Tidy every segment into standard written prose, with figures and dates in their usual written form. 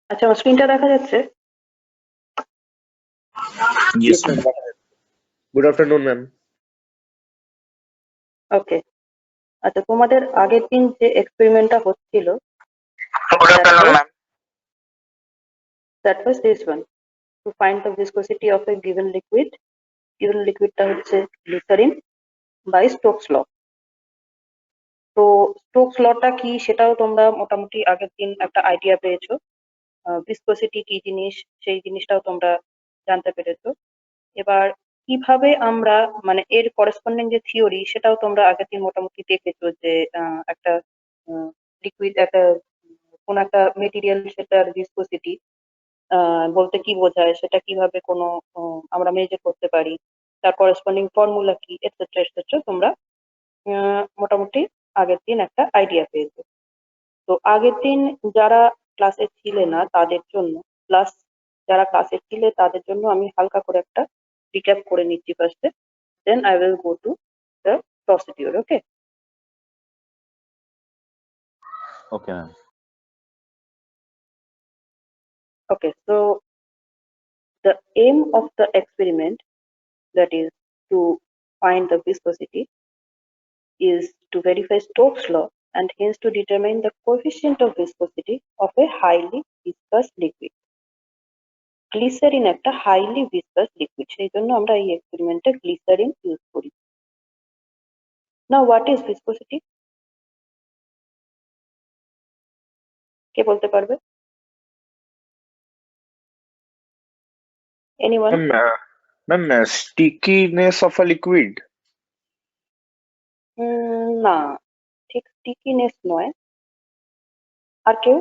আচ্ছা, আমার স্ক্রিনটা দেখা যাচ্ছে? Yes, Yes, ma'am. Good afternoon, ma'am. ওকে। আচ্ছা, তোমাদের আগের দিন যে এক্সপেরিমেন্টটা হচ্ছিল good afternoon, ma'am. that was this one, to find the viscosity of a given liquid. Given liquidটা হচ্ছে গ্লিসারিন বাই স্টোকস ল। তো স্টোকস লটা কি সেটাও তোমরা মোটামুটি আগের দিন একটা আইডিয়া পেয়েছো। ভিসকোসিটি কি জিনিস সেই জিনিসটাও তোমরা জানতে পেরেছো। এবার কিভাবে আমরা মানে এর করেসপন্ডিং যে থিওরি সেটাও তোমরা আগের দিন মোটামুটি দেখেছো যে একটা লিকুইড একটা কোন একটা মেটেরিয়াল সেটার ভিসকোসিটি বলতে কি বোঝায়, সেটা কিভাবে কোনো আমরা মেজার করতে পারি, তার করেসপন্ডিং ফর্মুলা কি, এটসেট্রা এটসেট্রা তোমরা মোটামুটি আগের দিন একটা আইডিয়া পেয়েছো। তো আগের দিন যারা ক্লাসে ছিলে না তাদের জন্য, প্লাস যারা ক্লাসে ছিলে তাদের জন্য আমি হালকা করে একটা রিক্যাপ করে নিচ্ছি ফার্স্টে, then I will go to the procedure. Okay Okay, ma'am. Okay so the aim of the experiment, that is to find the viscosity, is to verify Stokes law and hence to determine the coefficient of viscosity of a highly viscous liquid. Glycerine একটা highly viscous liquid, সেই জন্য আমরা এই এক্সপেরিমেন্টে glycerine use করি। Now what is viscosity? কে বলতে পারবে? Anyone? Ma'am, stickiness of a liquid. না, ঠিক স্টিকিনেস নয়। আর কেউ?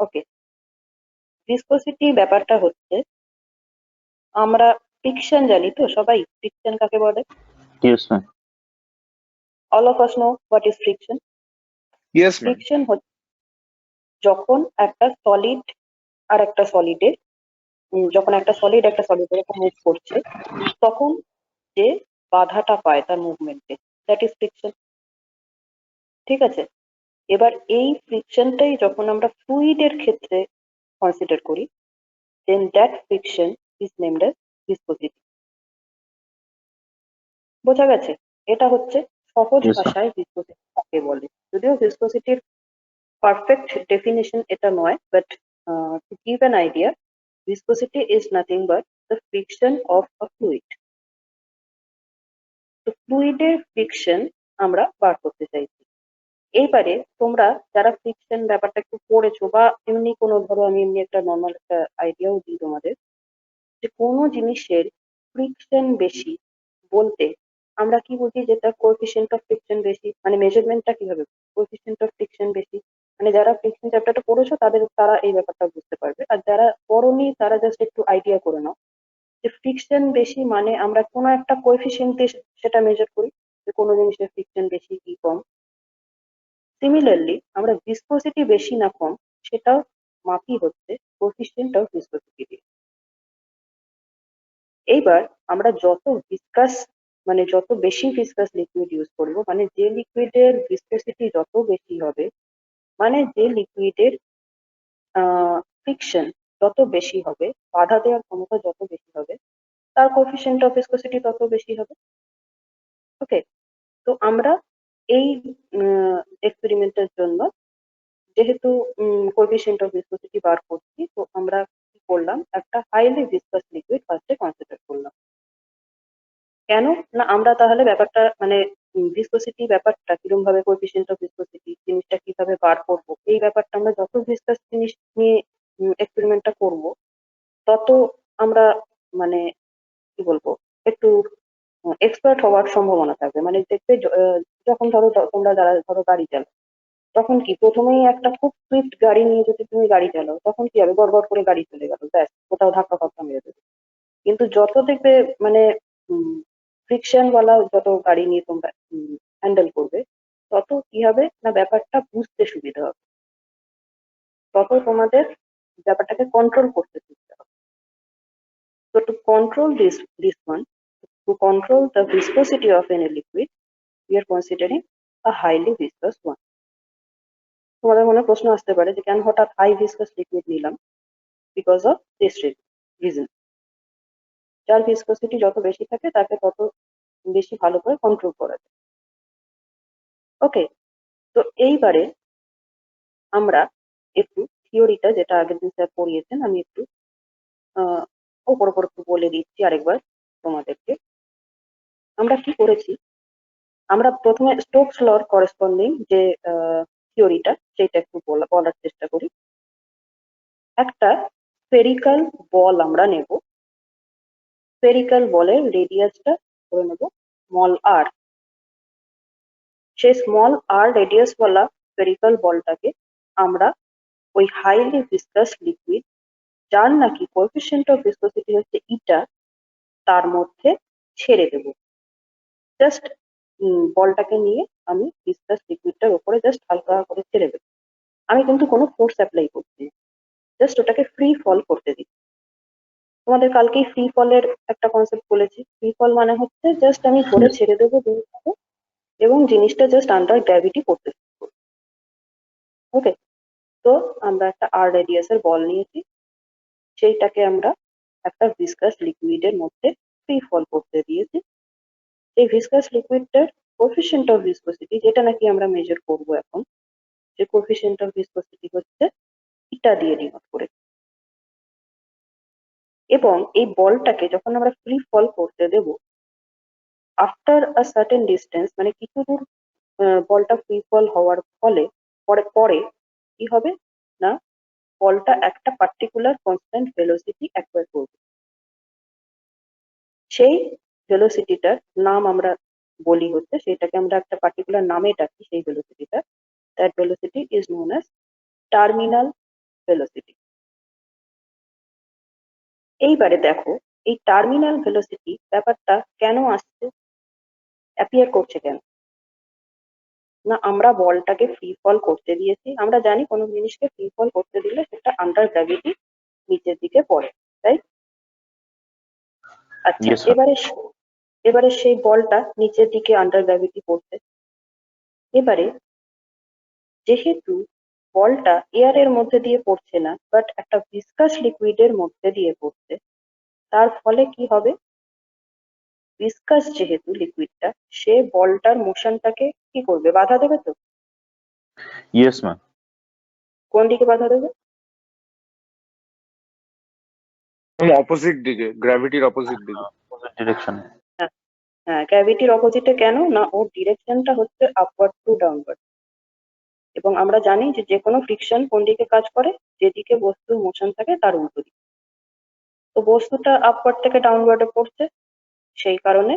ওকে, ভিসকোসিটি ব্যাপারটা হচ্ছে, আমরা ফ্রিকশন জানি তো সবাই, ফ্রিকশন কাকে বলে? Yes, ma'am. All of us know what is friction. Yes, ma'am. Friction হচ্ছে যখন একটা সলিড আর একটা সলিডে, যখন একটা সলিড একটা সলিডের উপর মুভ করছে তখন যে বাধাটা পায় তার মুভমেন্টে, দ্যাট ইজ ফ্রিকশন। ঠিক আছে, এবার এই ফ্রিকশনটাই যখন আমরা ফ্লুইডের ক্ষেত্রে কনসিডার করি, then that friction is named as viscosity. বোঝা গেছে? এটা হচ্ছে সহজ Yes, ma'am. ভাষায় ভিসকোসিটি কাকে বলে। যদিও ভিসকোসিটির পারফেক্ট ডেফিনেশন এটা নয়, but to give an idea, viscosity is nothing but the friction of a fluid. তো ফ্লুইডের ফ্রিকশন আমরা বার করতে চাইছি। এইবারে তোমরা যারা ফ্রিকশন ব্যাপারটা একটু পড়েছো বা এমনি কোনো, ধরো আমি এমনি একটা নর্মাল একটা আইডিয়াও দিই তোমাদের, যে কোনো জিনিসের ফ্রিকশন বেশি বলতে আমরা কি বুঝি, যে তার কোএফিসিয়েন্ট অফ ফ্রিকশন বেশি, মানে মেজারমেন্টটা কিভাবে, কোএফিসিয়েন্ট অফ ফ্রিকশন বেশি, মানে যারা ফ্রিকশন চ্যাপ্টারটা পড়েছো তারা এই ব্যাপারটা বুঝতে পারবে, আর যারা পড়োনি তারা জাস্ট একটু আইডিয়া করে নাও যে ফ্রিকশন বেশি মানে আমরা কোনো একটা কোএফিসিয়েন্ট দিয়ে সেটা মেজার করি, যে কোনো জিনিসের ফ্রিকশন বেশি কি কম। সিমিলারলি আমরা ভিসকোসিটি বেশি না কম সেটাও মাপি হচ্ছে কোএফিসিয়েন্ট অফ ভিসকোসিটি দিয়ে। এইবার আমরা যত ভিসকাস, মানে যত বেশি ভিসকাস লিকুইড ইউজ করব, মানে যে লিকুইডের ভিসকোসিটি যত বেশি হবে, মানে যে লিকুইডের ফ্রিকশন যত বেশি হবে, বাধা দেওয়ার ক্ষমতা যত বেশি হবে, তার কোএফিসিয়েন্ট অফ ভিসকোসিটি তত বেশি হবে। ওকে, তো আমরা এই এক্সপেরিমেন্টের জন্য যেহেতু কোএফিসিয়েন্ট অফ ভিসকোসিটি বার করছি, তো আমরা কি করলাম, একটা হাইলি ভিসকাস লিকুইড ফার্স্টে কনসিডার করলাম। কেন না, আমরা তাহলে ব্যাপারটা মানে ভিসকোসিটি ব্যাপারটা কিরকম ভাবে, কোএফিসিয়েন্ট অফ ভিসকোসিটি জিনিসটা কিভাবে বার করবো, এই ব্যাপারটা আমরা যত ভিসকাস জিনিস নিয়ে এক্সপেরিমেন্টটা করব, তত আমরা মানে কি বলবো, একটু এক্সপার্ট হওয়ার সম্ভাবনা থাকবে। মানে দেখবে যখন ধরো তোমরা যারা ধরো গাড়ি চালাও, তখন কি প্রথমেই একটা খুব সুইফট গাড়ি নিয়ে যদি তুমি গাড়ি চালাও, তখন কি হবে, গড়গড় করে গাড়ি চলে গেল, ব্যাস কোথাও ধাক্কা ফাক্কা মেরে দেবে। কিন্তু যত দেখবে মানে ফ্রিকশন ওয়ালা যত গাড়ি নিয়ে তোমরা হ্যান্ডেল করবে, তত কি হবে না, ব্যাপারটা বুঝতে সুবিধা হবে, তত তোমাদের ব্যাপারটাকে কন্ট্রোল করতে সুবিধা হবে। So to control this one, to control the viscosity of any liquid, we are considering a highly viscous one. তোমাদের মনে প্রশ্ন আসতে পারে যে কেন হঠাৎ হাই ভিসকাস লিকুইড নিলাম? Because of this reason. যার ভিসকসিটি যত বেশি থাকে তাকে তত বেশি ভালো করে কন্ট্রোল করা যায়। ওকে, তো এইবারে আমরা একটু থিওরিটা যেটা আগের দিন স্যার পড়িয়েছেন আমি একটু ওপর একটু বলে দিচ্ছি আরেকবার তোমাদেরকে। আমরা কি করেছি, আমরা প্রথমে স্টোকস লর করেসপন্ডিং যে থিওরিটা সেটা একটু বলার চেষ্টা করি। একটা স্ফেরিক্যাল বল আমরা নেব, স্ফেরিক্যাল বলের রেডিয়াসটা ধরে নেব স্মল আর। সেই স্মল আর রেডিয়াস ওয়ালা স্ফেরিক্যাল বলটাকে আমরা ওই হাইলি ভিসকাস লিকুইড যার নাকি কোএফিসিয়েন্ট অফ ভিসকসিটি হচ্ছে ইটা তার মধ্যে ছেড়ে দেব। জাস্ট বলটাকে নিয়ে আমি ভিসকাস লিকুইডটার উপরে জাস্ট হালকা করে ছেড়ে দেব। আমি কিন্তু কোনো ফোর্স অ্যাপ্লাই করছি না, জাস্ট ওটাকে ফ্রি ফল করতে দিই। তোমাদের কালকেই ফ্রি ফলের একটা কনসেপ্ট বলেছি। ফ্রি ফল মানে হচ্ছে জাস্ট আমি ধরে ছেড়ে দেবো জিনিসটাকে এবং জিনিসটা জাস্ট আন্ডার গ্র্যাভিটি করতে থাকবো। ওকে, তো আমরা একটা আর রেডিয়াসের বল নিয়েছি, সেইটাকে আমরা একটা ভিসকাস লিকুইডের মধ্যে ফ্রি ফল করতে দিয়েছি। এই ভিসকাস লিকুইডটার কোএফিসিয়েন্ট অফ ভিসকসিটি যেটা নাকি আমরা মেজার করব এখন, যে কোএফিসিয়েন্ট অফ ভিসকসিটি হচ্ছে ইটা দিয়ে ডিনোট করে। এবং এই বলটাকে যখন আমরা ফ্রি ফল করতে দেব, আফটার আ সার্টেন ডিস্টেন্স মানে কিছু দূর বলটা ফ্রি ফল হওয়ার ফলে পরে পরে কি হবে না, বলটা একটা পার্টিকুলার কনস্ট্যান্ট ভেলোসিটি অ্যাকোয়ার করবে। সেই ভেলোসিটিটার নাম আমরা বলি হচ্ছে, সেটাকে আমরা একটা পার্টিকুলার নামে ডাকি সেই ভেলোসিটিটা। That velocity is known as terminal velocity. এইবারে দেখো এই টার্মিনাল ভেলোসিটি ব্যাপারটা কেন আসছে, অ্যাপিয়ার করছে কেন না, আমরা বলটাকে ফ্রি ফল করতে দিয়েছি। আমরা জানি কোনো জিনিসকে ফ্রি ফল করতে দিলে সেটা আন্ডার গ্র্যাভিটি নিচের দিকে পড়ে, তাই? আচ্ছা, Yes, sir. এবারে সেই বলটা নিচের দিকে আন্ডার গ্র্যাভিটি পড়ছে। এবারে যেহেতু বলটা এয়ারের মধ্যে দিয়ে পড়ছে না বাট একটা ভিসকাস লিকুইডের মধ্যে দিয়ে পড়ছে, তার ফলে কি হবে, ভিসকাস যেহেতু লিকুইডটা, সে বলটার মোশনটাকে কি করবে, বাধা দেবে তো। Yes, ma'am. কোন দিকে বাধা দেবে? অপোজিট দিকে, গ্র্যাভিটির অপোজিট দিকে। Opposite direction. হ্যাঁ, গ্র্যাভিটির অপোজিটে। কেন না, ওর ডিরেকশনটা হচ্ছে আপওয়ার্ড টু ডাউনওয়ার্ড। এবং আমরা জানি যে যে কোনো ফ্রিকশন কোন দিকে কাজ করে, যেদিকে বস্তুর মোশন থাকে তার উল্টো দিকে। তো বস্তুটা আপওয়ার্ড থেকে ডাউনওয়ার্ডে পড়ছে, সেই কারণে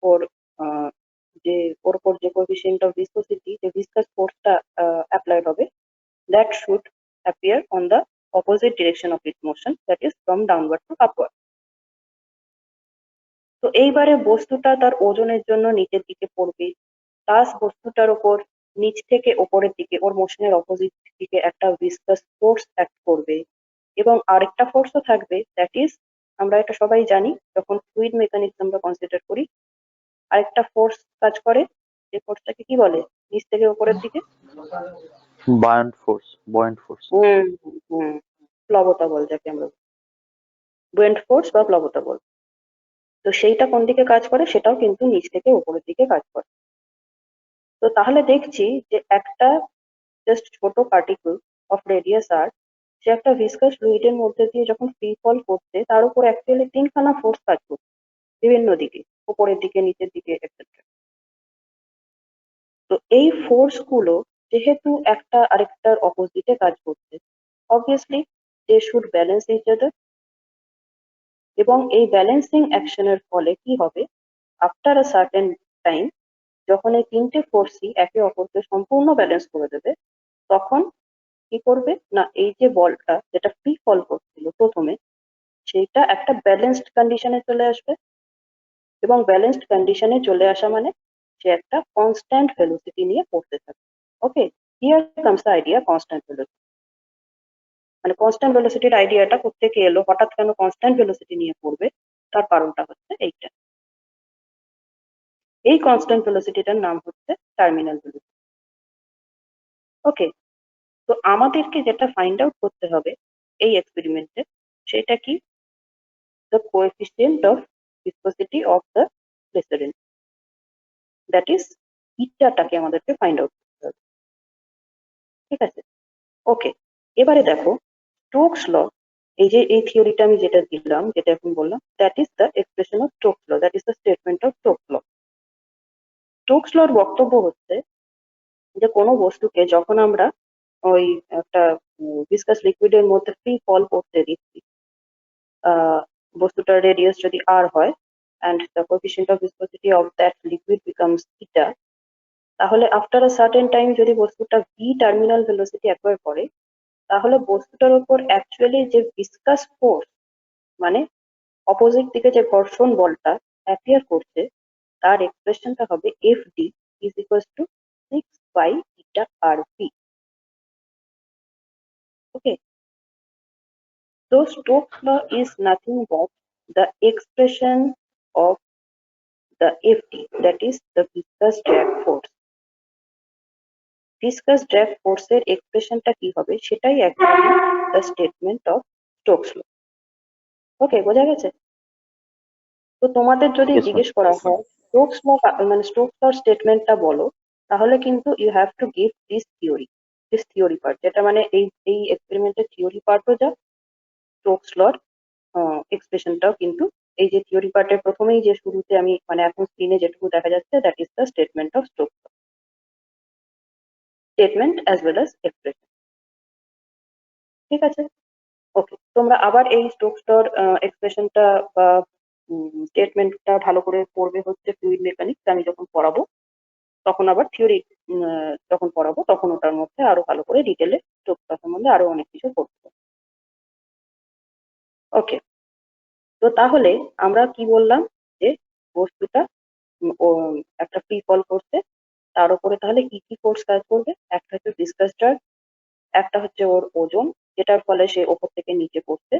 ওর যে ওর উপর যে কোএফিসিয়েন্ট অফ ভিসকসিটি, যে ভিসকাস ফোর্সটা অ্যাপ্লাইড হবে, that should appear on the opposite direction of its motion, that is from downward to upward. তো এইবারে বস্তুটা তার ওজনের জন্য নিচের দিকে পড়বে, প্লাস বস্তুটার উপর নিচ থেকে ওপরের দিকে ওর মোশনের অপোজিট দিকে একটা ভিসকাস ফোর্স অ্যাক্ট করবে। এবং আরেকটা ফোর্সও থাকবে, দ্যাট ইজ, আমরা এটা সবাই জানি যখন ফ্লুইড মেকানিক্স আমরা কনসিডার করি, আরেকটা ফোর্স কাজ করে, যে ফোর্সটাকে কি বলে নিচ থেকে ওপরের দিকে? Buoyant force. Buoyant force. হুম হুম প্লবতা বল, যাকে আমরা বুয়েন্ট ফোর্স বা প্লবতা বল। তো সেইটা কোন দিকে কাজ করে, সেটাও কিন্তু নিচ থেকে ওপরের দিকে কাজ করে। তো তাহলে দেখছি যে একটা জাস্ট ছোট পার্টিকেল অফ রেডিয়াস আর, সে একটা ভিসকাস ফ্লুইডের মধ্যে দিয়ে যখন ফ্রি ফল করছে, তার উপর অ্যাকচুয়ালি তিনখানা ফোর্স কাজ করছে বিভিন্ন দিকে, উপরের দিকে, নিচের দিকে, এটসেট্রা। তো এই ফোর্স গুলো যেহেতু একটা আরেকটার অপোজিটে কাজ করছে, obviously they should balance each other. এবং এই ব্যালেন্সিং অ্যাকশনের ফলে কি হবে, আফটার আ সার্টেন টাইম, যখন এই তিনটে ফোর্সই একে অপরকে সম্পূর্ণ ব্যালেন্স করে দেবে, তখন কি করবে না, এই যে বলটা যেটা ফ্রি ফল করছিল প্রথমে, সেইটা একটা ব্যালেন্সড কন্ডিশনে চলে আসবে। এবং ব্যালেন্সড কন্ডিশনে চলে আসা মানে সে একটা কনস্ট্যান্ট ভেলোসিটি নিয়ে পড়তে থাকবে। Okay, here comes the idea constant velocity. মানে কনস্ট্যান্ট ভেলোসিটির আইডিয়াটা কোত্থেকে এলো, হঠাৎ কেন কনস্ট্যান্ট ভেলোসিটি নিয়ে পড়বে, তার কারণটা হচ্ছে এইটা। এই কনস্ট্যান্ট ভেলোসিটিটার নাম হচ্ছে টার্মিনাল ভেলোসিটি। ওকে, তো আমাদেরকে যেটা ফাইন্ড আউট করতে হবে এই এক্সপেরিমেন্টে, সেটা কি, the coefficient of viscosity of the president, that is ইটাটাকে আমাদেরকে ফাইন্ড আউট করতে হবে। ঠিক আছে, ওকে। এবারে দেখো স্টোকস ল, এই থিওরিটা আমি যেটা দিলাম, যেটা এখন বললাম, that is the expression of Stokes law, that is the statement of Stokes law. Stokes লর বক্তব্য হচ্ছে যে কোনো বস্তুকে যখন আমরা ওই একটা ভিসকাস লিকুইডের মধ্যে ফ্রি ফল করতে দিচ্ছি, বস্তুটার রেডিয়াস যদি r হয় and the coefficient of viscosity of that liquid becomes theta, তাহলে আফটার আ সার্টেন টাইম যদি বস্তুটা v টার্মিনাল ভেলোসিটি অ্যাকোয়ার করে, তাহলে বস্তুটার উপর অ্যাকচুয়ালি যে ভিসকাস ফোর্স, মানে অপোজিট দিকে যে ঘর্ষণ বলটা অ্যাপিয়ার করছে, তার এক্সপ্রেশনটা হবে Fd is equals to 6 by eta rv. Okay, so Stokes law is nothing but the expression of the Fd, that is the viscous drag force. Viscous drag force এর এক্সপ্রেশনটা কি হবে সেটাই actually the statement of Stokes law. Okay, বোঝা গেছে? তো তোমাদের যদি Yes, ma'am. জিজ্ঞেস করা হয় স্টোকস ল মানে স্টোকস লর স্টেটমেন্টটা বলো, তাহলে কিন্তু you have to give this theory part, যেটা মানে এই এক্সপেরিমেন্টের থিওরি পার্টও যা, স্টোকস লর এক্সপ্রেশনটাও কিন্তু এই যে থিওরি পার্টের প্রথমেই যে শুরুতে আমি মানে এখন স্ক্রিনে যেটুকু দেখা যাচ্ছে, that is the statement of Stokes law, statement as well as expression. ঠিক আছে, ওকে। তোমরা আবার এই স্টোকস লর এক্সপ্রেশনটা বা স্টেটমেন্টটা ভালো করে পড়বে হচ্ছে ফ্লুইড মেকানিক্স আমি যখন পড়াবো, তখন আবার থিওরি যখন পড়াবো তখন ওটার মধ্যে আরো ভালো করে ডিটেলে স্টোকস লর সম্বন্ধে আরো অনেক কিছু পড়তে হবে। ওকে, তো তাহলে আমরা কি বললাম যে বস্তুটা একটা ফ্রি ফল করছে, তার উপরে তাহলে কি কি ফোর্স কাজ করবে, একটা হচ্ছে ভিসকাস ড্রাগ, একটা হচ্ছে ওর ওজন, যেটার ফলে সে ওপর থেকে নিচে পড়ছে,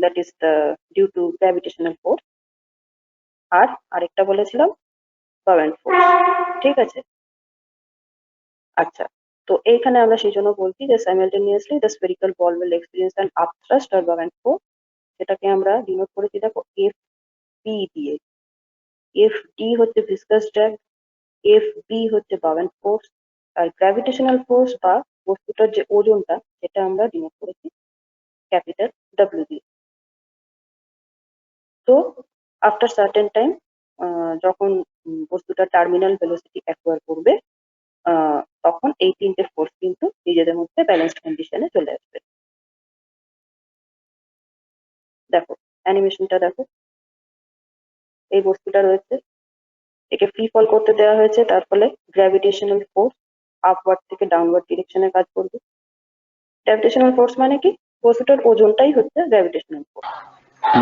that is the due to gravitational force, আর আরেকটা বলেছিলাম বাউয়েন্ট ফোর্স। ঠিক আছে, আচ্ছা। তো এইখানে আমরা সেই জন্য বলছি যে simultaneously the spherical ball will experience an upthrust আর বাউয়েন্ট ফোর্স, সেটাকে আমরা ডিনোট করেছি দেখো এফ পি দিয়ে। এফ ডি হচ্ছে ভিসকাস ড্র্যাগ, এফ বি হচ্ছে বাউয়েন্ট ফোর্স, আর গ্র্যাভিটেশনাল ফোর্স বা বস্তুটার যে ওজনটা সেটা আমরা ডিনোট করেছি ক্যাপিটাল ডাব্লিউ দিয়ে। তো আফটার সার্টেন টাইম যখন বস্তুটা টার্মিনাল ভেলোসিটি অ্যাকোয়ার করবে, তখন এই তিনটে ফোর্স কিন্তু নিজেদের মধ্যে ব্যালেন্সড কন্ডিশনে চলে আসবে। দেখো অ্যানিমেশনটা দেখো, এই বস্তুটা রয়েছে, একে ফ্রি ফল করতে দেওয়া হয়েছে, তার ফলে গ্র্যাভিটেশনাল ফোর্স আপওয়ার্ড থেকে ডাউনওয়ার্ড ডিরেকশনে কাজ করবে। গ্র্যাভিটেশনাল ফোর্স মানে কি, বস্তুটার ওজনটাই হচ্ছে গ্র্যাভিটেশনাল ফোর্স।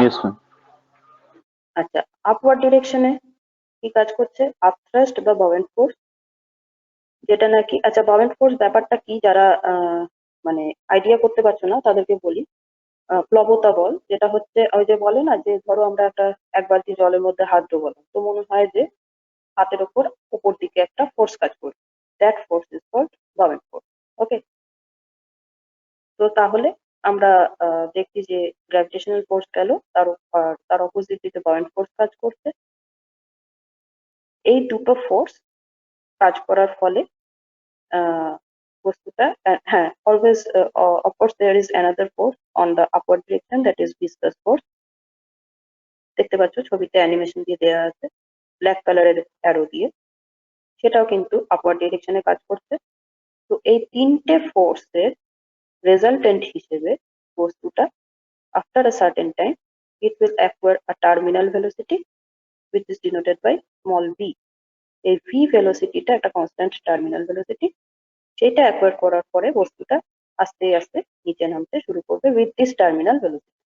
Yes, ma'am. আচ্ছা, আপওয়ার্ড ডিরেকশনে কি কাজ করছে, আপথ্রাস্ট বা বাউয়েন্ট ফোর্স, যেটা নাকি, আচ্ছা বাউয়েন্ট ফোর্স ব্যাপারটা কি, যারা মানে আইডিয়া করতে পারছো না তাদেরকে বলি, প্লবতা বল যেটা হচ্ছে ওই যে বলে না যে ধরো আমরা এক বালতি জলের মধ্যে হাত ডোবালাম, তো মনে হয় যে হাতের উপর দিকে একটা ফোর্স কাজ করছে, that force is called buoyant force. Okay, তো তাহলে আমরা দেখছি যে গ্র্যাভিটেশনাল ফোর্স গেল, তার অপোজিট দিকে বাউয়েন্ট ফোর্স কাজ করছে। এই দুটো ফোর্স কাজ করার ফলে বস্তুটা, হ্যাঁ, always of course there is another force on the upward direction, that is viscous force. দেখতে পাচ্ছ ছবিতে অ্যানিমেশন দিয়ে দেওয়া আছে ব্ল্যাক কালারের অ্যারো দিয়ে, সেটাও কিন্তু আপওয়ার্ড ডিরেকশনে কাজ করছে। তো এই তিনটে ফোর্সের রেজাল্টেন্ট হিসেবে বস্তুটা after a certain time it will acquire a terminal velocity which is denoted by small v. এই v ভেলোসিটিটা একটা কনস্ট্যান্ট টার্মিনাল ভেলোসিটি, সেটা অ্যাকোয়ার করার পরে বস্তুটা আস্তে আস্তে নিচে নামতে শুরু করবে উইথ দিস টার্মিনাল ভেলোসিটি।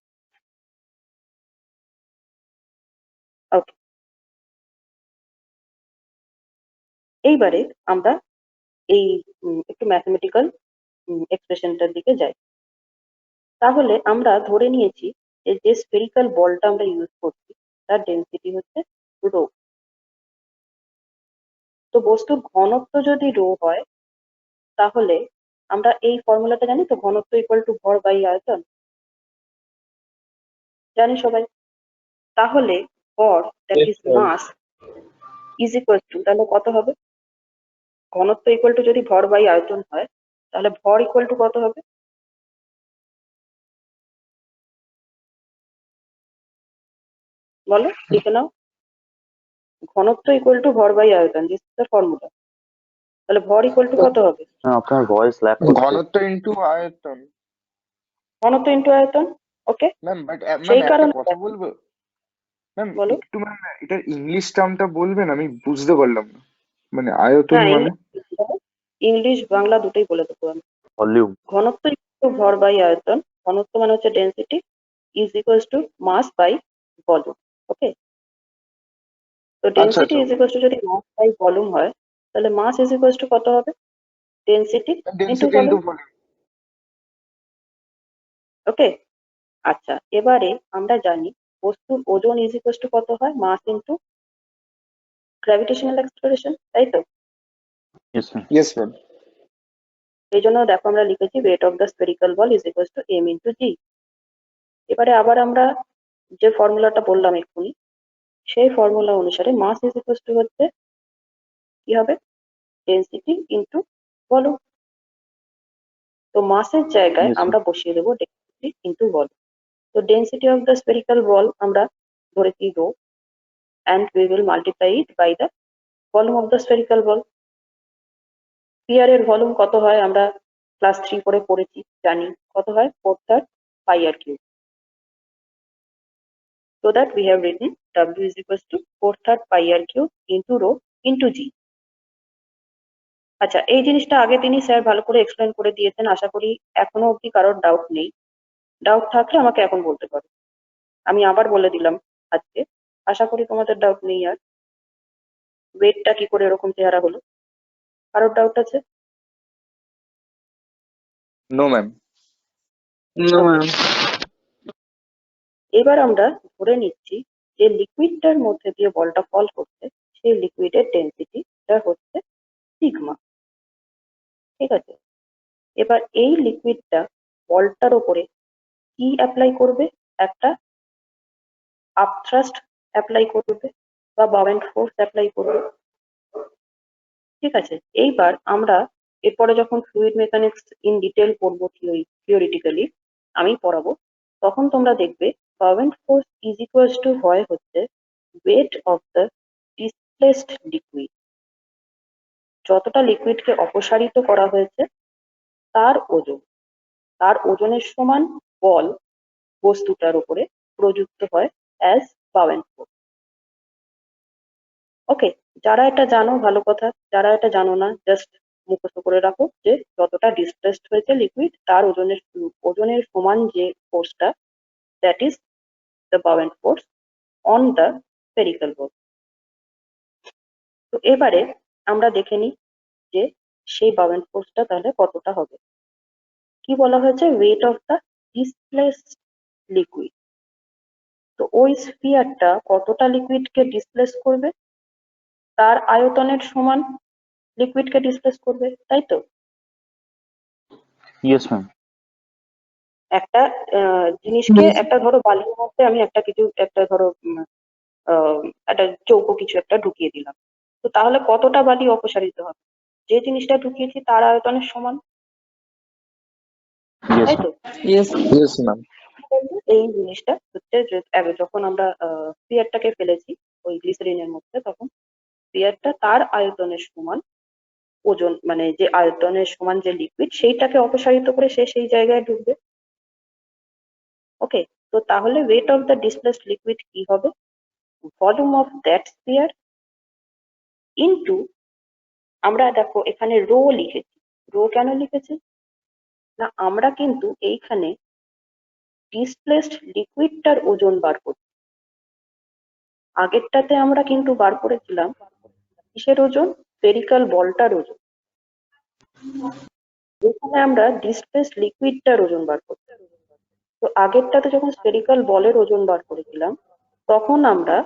ওকে, এইবারে আমরা এই একটু ম্যাথমেটিক্যাল এক্সপ্রেশনটার দিকে যাই। তাহলে আমরা ধরে নিয়েছি যে স্ফেরিক্যাল বলটা আমরা ইউজ করছি তার ডেন্সিটি হচ্ছে রো। তো বস্তুর ঘনত্ব যদি রো হয় তাহলে আমরা এই ফর্মুলাটা জানি তো, ঘনত্ব ইকুয়াল টু ভর বাই আয়তন, জানি সবাই। তাহলে ভর that Yes, is sir. Mass is equal to, তাহলে কত হবে? ঘনত্ব ইকুয়াল টু যদি ভর বাই আয়তন হয় তাহলে ভর ইকুয়াল টু কত হবে? বলো, লিখে নাও। ঘনত্ব ইকুয়াল টু ভর বাই আয়তন, দিস ইজ দ্য ফর্মুলা। তাহলে ভর ইকুয়াল টু কত হবে? ম্যাম আপনার ভয়েস ল্যাগ করছে। ঘনত্ব ইনটু আয়তন। ঘনত্ব ইন্টু আয়তন। ওকে, ম্যাম বাট ম্যাম সেই একটা কারণে কথা বলবো ম্যাম, বলো। একটু ম্যাম এটার ইংলিশ টার্মটা বলবেন, আমি বুঝতে পারলাম না, মানে আয়তন হ্যাঁ, মানে। ইংলিশ বাংলা দুটোই বলে দেবো আমি। ভলিউম। ঘনত্ব ইকুয়াল টু ভর বাই আয়তন, ঘনত্ব মানে হচ্ছে density, is equals to mass by volume. Okay, তো আচ্ছা ডেন্সিটি আচ্ছা, ইজ ইকুয়ালস টু যদি মাস বাই ভলিউম হয় তাহলে মাস ইজ ইকুয়ালস টু কত হবে? Density into density into volume. Volume. Okay, আচ্ছা, এবারে আমরা জানি বস্তুর ওজন ইজ ইকুয়ালস টু কত হয়? মাস ইন্টু গ্র্যাভিটেশনাল অ্যাক্সেলারেশন, তাই তো? Yes ma'am. Yes ma'am. এই জন্য দেখো আমরা লিখেছি weight of the spherical ball is equals to m into g. এবারে আবার আমরা যে ফর্মুলাটা বললাম এক্ষুনি, সেই ফর্মুলা অনুসারে মাস ইজ ইকুয়ালস টু হচ্ছে কি হবে? Density into volume. তো মাসের জায়গায় ইয়েস আমরা ম্যাম। বসিয়ে দেবো ডেন্সিটি ইন্টু ভলিউম। তো ডেন্সিটি অফ দ্য স্ফেরিক্যাল বল আমরা ধরেছি rho, and we will multiply it by the volume of the spherical ball. Sphere এর ভলিউম কত হয় আমরা ক্লাস 3 করে পড়েছি, জানি কত হয়, 4/3 pi r cube. So that we have written W is equals to 4/3 pi r cube into rho into g. আচ্ছা, এই জিনিসটা আগে তিনি স্যার ভালো করে এক্সপ্লেন করে দিয়েছেন, আশা করি এখনো অবধি কারোর ডাউট নেই। ডাউট থাকলে আমাকে এখন বলতে পারো, আমি আবার বলে দিলাম আজকে। আশা করি তোমাদের ডাউট নেই আর। ওয়েটটা কি করে এরকম চেহারা হলো, কারোর ডাউট আছে? No ma'am. No, Okay. ma'am. এবার আমরা ধরে নিচ্ছি যে লিকুইডটার মধ্যে দিয়ে বলটা ফল করছে, সেই লিকুইডের ডেন্সিটিটা হচ্ছে সিগমা। ঠিক আছে, এবার এই লিকুইডটা বলটার ওপরে কি অ্যাপ্লাই করবে? একটা আপথ্রাস্ট অ্যাপ্লাই করবে বা বাউন্ড ফোর্স অ্যাপ্লাই করবে। ঠিক আছে, এইবার আমরা এরপরে যখন ফ্লুইড মেকানিক্স ইন ডিটেল পড়বো থিওরিটিক্যালি, আমি পড়াবো, তখন তোমরা দেখবে bound force is equals two হয় হচ্ছে wait of the displaced liquid. যতটা লিকুইডকে অপসারিত করা হয়েছে তার ওজন, তার ওজনের সমান বল বস্তুটার উপরে প্রযুক্ত হয় অ্যাজ বাউন্ড ফোর্স। ওকে, যারা এটা জানো ভালো কথা, যারা এটা জানো না জাস্ট মুখস্থ করে রাখো যে যতটা ডিসপ্লেসড হয়েছে লিকুইড তার ওজনের সমান যে ফোর্সটা, that is the bound force on the spherical ball. তো এবারে আমরা দেখে নিই যে সেই বাউন্ড ফোর্সটা তাহলে কতটা হবে। কি বলা হয়েছে? Wait of the displaced liquid. তো ওই স্ফিয়ারটা কতটা লিকুইডকে ডিসপ্লেস করবে? তার আয়তনের সমান লিকুইডকে ডিসপ্লেস করবে, তাই তো? Yes ma'am. একটা জিনিসকে, Yes. একটা ধরো বালির মধ্যে আমি একটা কিছু, একটা ধরো একটা চৌকো কিছু একটা ঢুকিয়ে দিলাম, তো তাহলে কতটা বালি অপসারিত হবে? যে জিনিসটা ঢুকিয়েছি তার আয়তনের সমান, ইয়েস তাই ম্যাম। তো? Yes. Yes ma'am. এই জিনিসটা হচ্ছে যে যখন আমরা স্পিয়ারটাকে ফেলেছি ওই গ্লিসারিনের মধ্যে, তখন স্পিয়ারটা তার আয়তনের সমান ওজন, মানে যে আয়তনের সমান যে লিকুইড সেইটাকে অপসারিত করে সে সেই জায়গায় ঢুকবে। ওকে, তো তাহলে wait of the displaced liquid কি হবে? Volume of that spear into, আমরা দেখো এখানে রো লিখেছি। রো কেন লিখেছি? না, আমরা কিন্তু এইখানে ডিসপ্লেসড লিকুইডটার ওজন বার করছি। আগেরটাতে আমরা কিন্তু বার করেছিলাম কিসের ওজন? স্ফেরিক্যাল বলটার ওজন। এখানে আমরা ডিসপ্লেসড লিকুইডটার ওজন বার করছি। তো আগেরটাতে যখন স্ফেরিক্যাল বলের ওজন বার করেছিলাম তখন আমরা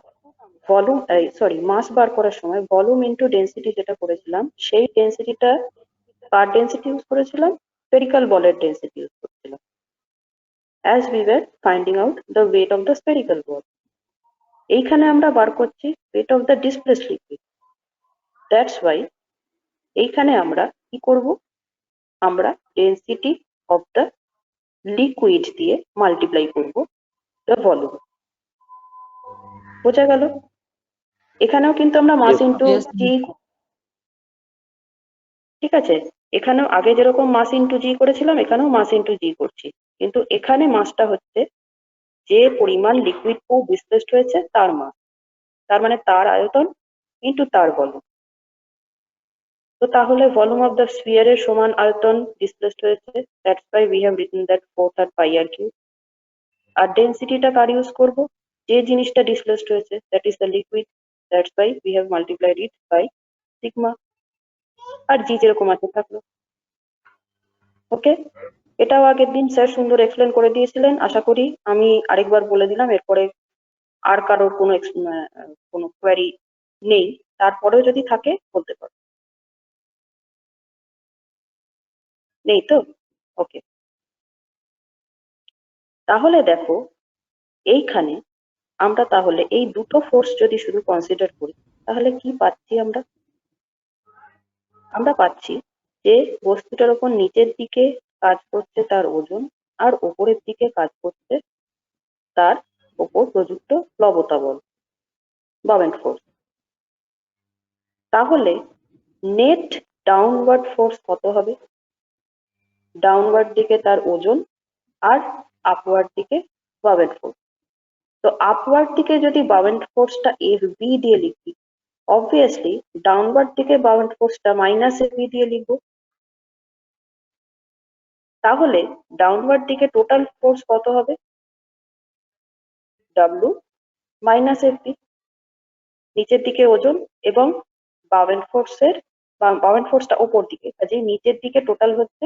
মাস বার করার সময় ভলিউম ইনটু ডেনসিটি যেটা করেছিলাম সেই ডেনসিটিটা কার ডেনসিটি ইউজ করেছিলাম, স্ফেরিক্যাল বলের ডেনসিটি ইউজ করেছিলাম as we were finding out the weight of the spherical ball. এইখানে আমরা বার করছি weight of the displaced liquid. That's why এইখানে আমরা কি করব, আমরা density of the liquid দিয়ে মাল্টিপ্লাই করব the volume. বোঝা গেল? এখানেও কিন্তু আমরা মাস Yes, ইনটু Yes, জি, ঠিক আছে, এখানেও আগে যেরকম মাস ইনটু জি করেছিলাম এখানেও মাস ইনটু জি করছি, কিন্তু এখানে মাসটা হচ্ছে যে পরিমাণ লিকুইডটা ডিসপ্লেসড হয়েছে তার মাস, তার মানে তার আয়তন ইনটু তার ভলিউম। তো তাহলে ভলিউম অফ দ্য স্ফিয়ার এর সমান আয়তন ডিসপ্লেসড হয়েছে, that's why we have written that 4 pi r cube. আর ডেনসিটিটা কার ইউজ করব, যে জিনিসটা ডিসপ্লেসড হয়েছে that is the liquid, that's why we have multiplied it by sigma. আর জি যেরকম আছে থাকলো। ওকে, এটাও আগের দিন স্যার সুন্দর এক্সপ্লেন করে দিয়েছিলেন, আশা করি আমি আরেকবার বলে দিলাম, এরপরে আর কারোর কোনো কোয়ারি নেই, তারপরেও যদি থাকে বলতে পারো। নেই তো? ওকে, তাহলে দেখো এইখানে আমরা তাহলে এই দুটো ফোর্স যদি শুধু কনসিডার করি তাহলে কি পাচ্ছি আমরা? আমরা পাচ্ছি যে বস্তুটার উপর নিচের দিকে কাজ করছে তার ওজন, আর উপরের দিকে কাজ করছে তার উপর প্রযুক্ত প্লবতা বল, বাবেন্ট ফোর্স। তাহলে নেট ডাউনওয়ার্ড ফোর্স কত হবে? ডাউনওয়ার্ড দিকে তার ওজন আর আপওয়ার্ড দিকে বাবেন্ট ফোর্স। তো আপওয়ার্ড দিকে যদি বাবেন্ট ফোর্সটা এফ বি দিয়ে লিখি, অবভিয়াসলি ডাউনওয়ার্ড দিকে বাবেন্ট ফোর্সটা মাইনাস এফ বি দিয়ে লিখবো। তাহলে ডাউনওয়ার্ড দিকে টোটাল ফোর্স কত হবে? ডাব্লু মাইনাস এফ বি, নিচের দিকে ওজন এবং বাবেন্ট ফোর্সটা ওপর দিকে, কাজেই নিচের দিকে টোটাল হচ্ছে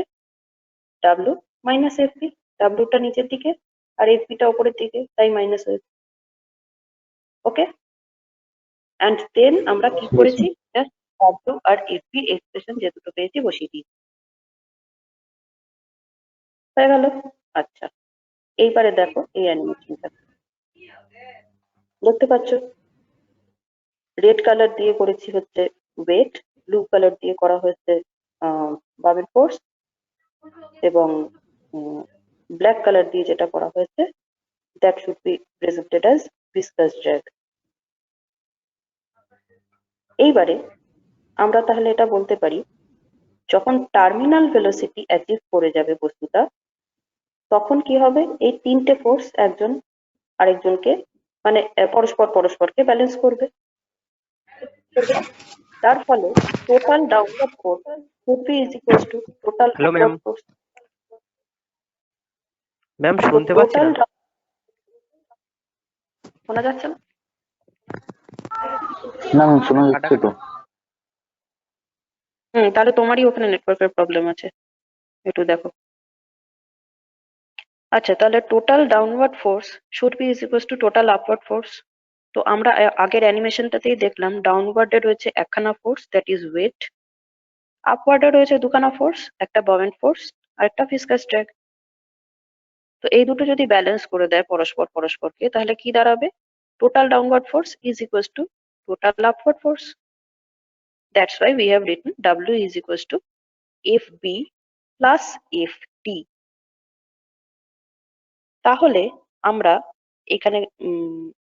ডাব্লু মাইনাস এফ বি, ডাব্লুটা নিচের দিকে আর এফ বিটা ওপরের দিকে, তাই মাইনাস হয়েছে। ওকে, অ্যান্ড দেন আমরা কি Yes, করেছি, জাস্ট ডাব্লু আর এফ বি এক্সপ্রেশন যে দুটো পেয়েছি বসিয়ে দিয়েছি, হয়ে গেল। আচ্ছা, এইবারে দেখো এই অ্যানিমেশনটা দেখতে পাচ্ছ, রেড কালার দিয়ে করেছি হচ্ছে ওয়েট, ব্লু কালার দিয়ে করা হয়েছে বাবেল ফোর্স, এবং ব্ল্যাক কালার দিয়ে যেটা করা হয়েছে that should B presented as viscous drag. এইবারে আমরা তাহলে এটা বলতে পারি, যখন টার্মিনাল ভেলোসিটি অ্যাচিভ করে যাবে বস্তুটা, তখন কি হবে, এই তিনটে ফোর্স একজন আরেকজনকে মানে পরস্পরকে ব্যালেন্স করবে। তার ফলে total downward force would be is equals to total Hello, upward ma'am. Force. Ma'am শুনতে পাচ্ছি টোটাল না। শোনা যাচ্ছে না? না ম্যাম শোনা যাচ্ছে তো। তাহলে তোমারই ওখানে নেটওয়ার্কের প্রবলেম আছে, একটু দেখো। আচ্ছা, তাহলে total downward force should be is equals to total upward force. তো আমরা আগের অ্যানিমেশনটাতেই দেখলাম ডাউনওয়ার্ডে রয়েছে একখানা ফোর্স দ্যাট ইজ ওয়েট, আপওয়ার্ডে রয়েছে দুখানা ফোর্স, একটা বাবেন্ট ফোর্স আর একটা ভিসকাস ড্র্যাগ। তো এই দুটো যদি ব্যালেন্স করে দেয় পরস্পরকে, তাহলে কি দাঁড়াবে, total downward force is equals to total upward force. That's why we have written W is equals to F B plus F T. তাহলে আমরা এখানে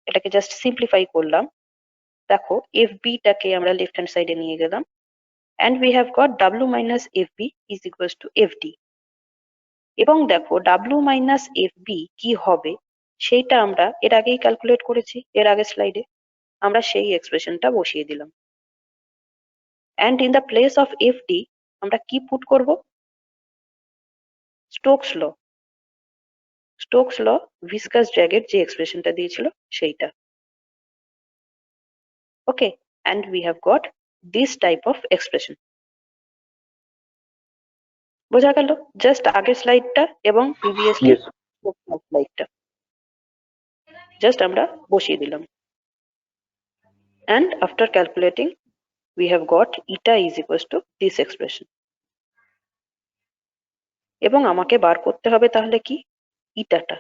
এটাকে জাস্ট সিম্পলিফাই করলাম। দেখো এফ বিটাকে আমরা লেফট হ্যান্ড সাইডে নিয়ে গেলাম, and we have got W minus FB is equals to FD. এবং দেখো W minus FB কি হবে সেইটা আমরা এর আগেই ক্যালকুলেট করেছি, এর আগের স্লাইডে আমরা সেই এক্সপ্রেশনটা বসিয়ে দিলাম। and in the place of FD আমরা কি পুট করব, স্টোকস ল ভিসকাস ড্র্যাগের যে এক্সপ্রেশনটা দিয়েছিল সেইটা। ওকে, and we have got this type of expression. বোঝা গেল? জাস্ট আগের স্লাইডটা এবং প্রিভিয়াসলি Yes. স্লাইডটা জাস্ট আমরা বসিয়ে দিলাম। and after calculating we have got eta is equals to this expression. এবং আমাকে বার করতে হবে তাহলে কি ইটাটা,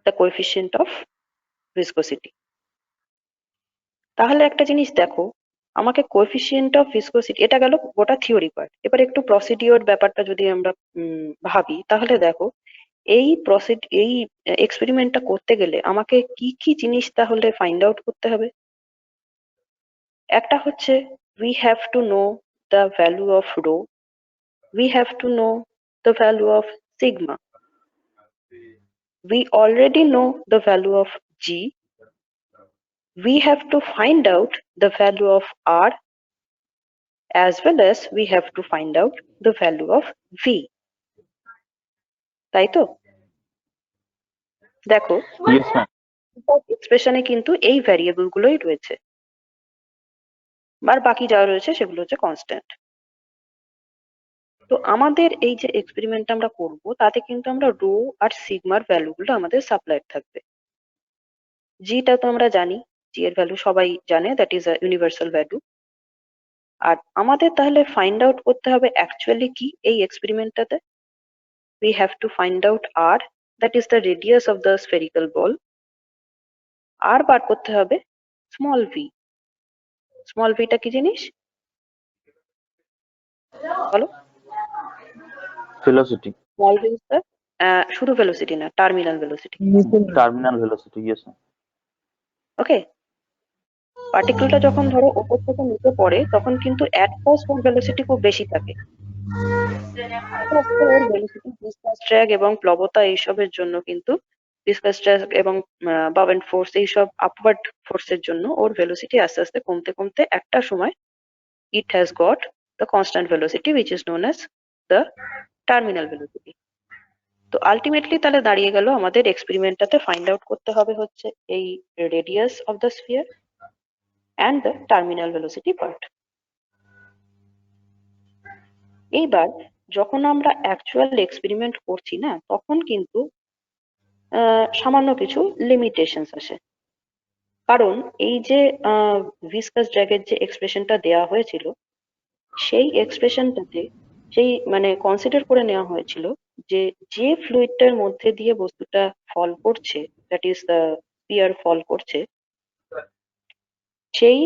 the coefficient of viscosity. তাহলে একটা জিনিস দেখো, আমাকে কোএফিসিয়েন্ট অফ ভিসকোসিটি, এটা গেল গোটা থিওরি পার্ট। এবার একটু প্রসিডিওর ব্যাপারটা যদি আমরা ভাবি, তাহলে দেখো এই এক্সপেরিমেন্টটা করতে গেলে আমাকে কি কি জিনিস তাহলে ফাইন্ড আউট করতে হবে। একটা হচ্ছে we have to know the value of rho, we have to know the value of sigma, we already know the value of g, we have to find out the value of r, as well as we have to find out the value of v. তাই তো? দেখো Yes, ma'am. এক্সপ্রেশনে কিন্তু এই variable গুলোই রয়েছে, আর বাকি যা রয়েছে সেগুলো হচ্ছে কনস্ট্যান্ট। তো আমাদের এই যে এক্সপেরিমেন্ট আমরা করব তাতে কিন্তু আমরা রো আর সিগমার ভ্যালুগুলো আমাদের সাপ্লাইড থাকবে। জিটা তো আমরা জানি, জি এর ভ্যালু সবাই জানে, that is a universal value. আর আমাদের তাহলে ফাইন্ড আউট করতে হবে অ্যাকচুয়ালি কি এই এক্সপেরিমেন্টটাতে। We have to find out r, that is the radius of the spherical ball. আর বার করতে হবে স্মল v। স্মল ভিটা কি জিনিস বলো? Velocity. Small V is the শুধু ভেলোসিটি না, terminal velocity. Terminal velocity. Yes, ma'am. ওকে, পার্টিকেলটা যখন ধরো ওপর থেকে নিচে পড়ে তখন কিন্তু অ্যাট ফার্স্ট ওর ভেলোসিটি খুব বেশি থাকে। ওর ভেলোসিটি ভিসকাস ড্র্যাগ এবং প্লবতা এইসবের জন্য কিন্তু ভিসকাস ড্র্যাগ এবং বাবেন্ট ফোর্স এইসব আপওয়ার্ড ফোর্সের জন্য ওর ভেলোসিটি আস্তে আস্তে কমতে কমতে একটা সময় it has got the constant velocity which is known as the terminal velocity. তো আলটিমেটলি তাহলে দাঁড়িয়ে গেল আমাদের এক্সপেরিমেন্টটাতে ফাইন্ড আউট করতে হবে হচ্ছে এই radius of the sphere and the terminal velocity part. এইবার যখন আমরা অ্যাকচুয়াল এক্সপেরিমেন্ট করছি না, তখন কিন্তু সামান্য কিছু লিমিটেশনস আসে। কারণ এই যে ভিসকাস ড্র্যাগের যে এক্সপ্রেশনটা দেওয়া হয়েছিল, সেই এক্সপ্রেশনটাতে সেই মানে কনসিডার করে নেওয়া হয়েছিল যে যে ফ্লুইডটার মধ্যে দিয়ে বস্তুটা ফল করছে, দ্যাট ইজ দ্য স্পিয়ার ফল করছে, সেই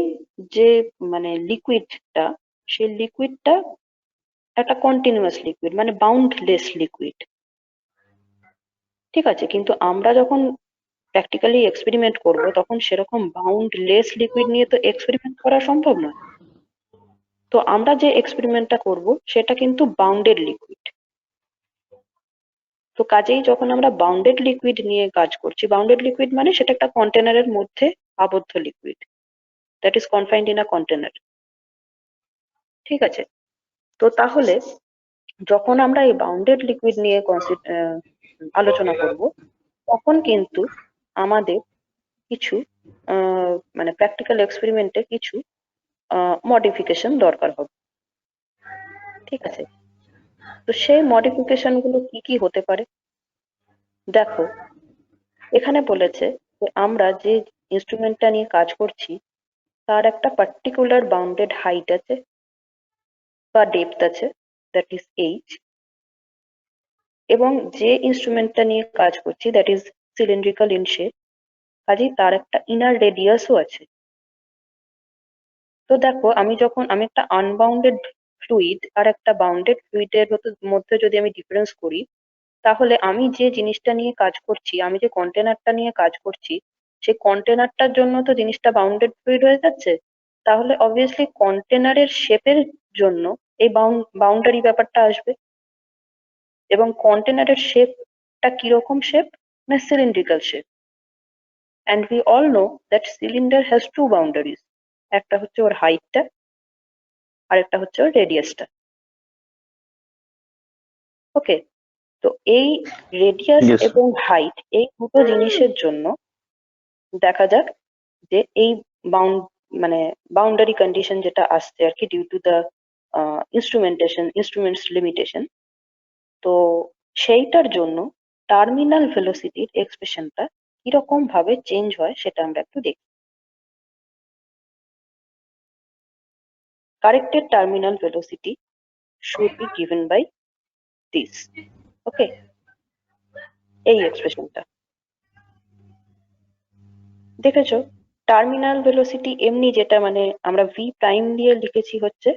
যে মানে লিকুইডটা, সেই লিকুইডটা একটা কন্টিনিউয়াস লিকুইড, মানে বাউন্ডলেস লিকুইড। ঠিক আছে, কিন্তু আমরা যখন প্র্যাকটিক্যালি এক্সপেরিমেন্ট করব তখন সেরকম বাউন্ডলেস লিকুইড নিয়ে তো এক্সপেরিমেন্ট করা সম্ভব নয়। তো আমরা যে এক্সপেরিমেন্টটা করব সেটা কিন্তু বাউন্ডেড লিকুইড। তো কাজেই যখন আমরা বাউন্ডেড লিকুইড নিয়ে কাজ করছি, বাউন্ডেড লিকুইড মানে সেটা একটা কন্টেনারের মধ্যে আবদ্ধ liquid, that is confined in a container. ঠিক আছে, তো তাহলে যখন আমরা এই বাউন্ডেড লিকুইড নিয়ে আলোচনা করব, তখন কিন্তু আমাদের কিছু মানে প্র্যাকটিক্যাল এক্সপেরিমেন্টে কিছু মডিফিকেশন দরকার হবে। ঠিক আছে, তো সেই মডিফিকেশন গুলো কি কি হতে পারে? দেখো এখানে বলেছে যে আমরা যে ইনস্ট্রুমেন্টটা নিয়ে কাজ করছি তার একটা পার্টিকুলার বাউন্ডেড হাইট আছে বা ডেপথ আছে, দ্যাট ইজ এইচ, এবং যে ইনস্ট্রুমেন্টটা নিয়ে কাজ করছি that is cylindrical in shape, কাজেই তার একটা ইনার রেডিয়াসও আছে। তো দেখো আমি একটা আনবাউন্ডেড ফ্লুইড আর একটা বাউন্ডেড ফ্লুইডের মধ্যে যদি আমি ডিফারেন্স করি, তাহলে আমি যে জিনিসটা নিয়ে কাজ করছি, আমি যে কন্টেনারটা নিয়ে কাজ করছি, সেই কন্টেনারটার জন্য তো জিনিসটা বাউন্ডেড ফ্লুইড হয়ে যাচ্ছে। তাহলে অবভিয়াসলি কন্টেনারের শেপের জন্য এই বাউন্ডারি ব্যাপারটা আসবে। এবং কন্টেনারের শেপটা কিরকম শেপ? না cylindrical shape. And we all know that cylinder has to boundaries, একটা হচ্ছে ওর হাইটটা আর একটা হচ্ছে ওর রেডিয়াসটা। ওকে, তো এই রেডিয়াস Yes, sir. এবং হাইট এই দুটো জিনিসের জন্য দেখা যাক যে এই মানে বাউন্ডারি কন্ডিশন যেটা আসছে আর কি, due to the instruments limitation, তো সেইটার জন্য টার্মিনাল ভেলোসিটির এক্সপ্রেশনটা কিরকম ভাবে চেঞ্জ হয় সেটা আমরা একটু দেখি। corrected terminal velocity should be given by this. Okay, এই এক্সপ্রেশনটা দেখেছো, টার্মিনাল ভেলোসিটি এমনি যেটা মানে আমরা ভি প্রাইম দিয়ে লিখেছি হচ্ছে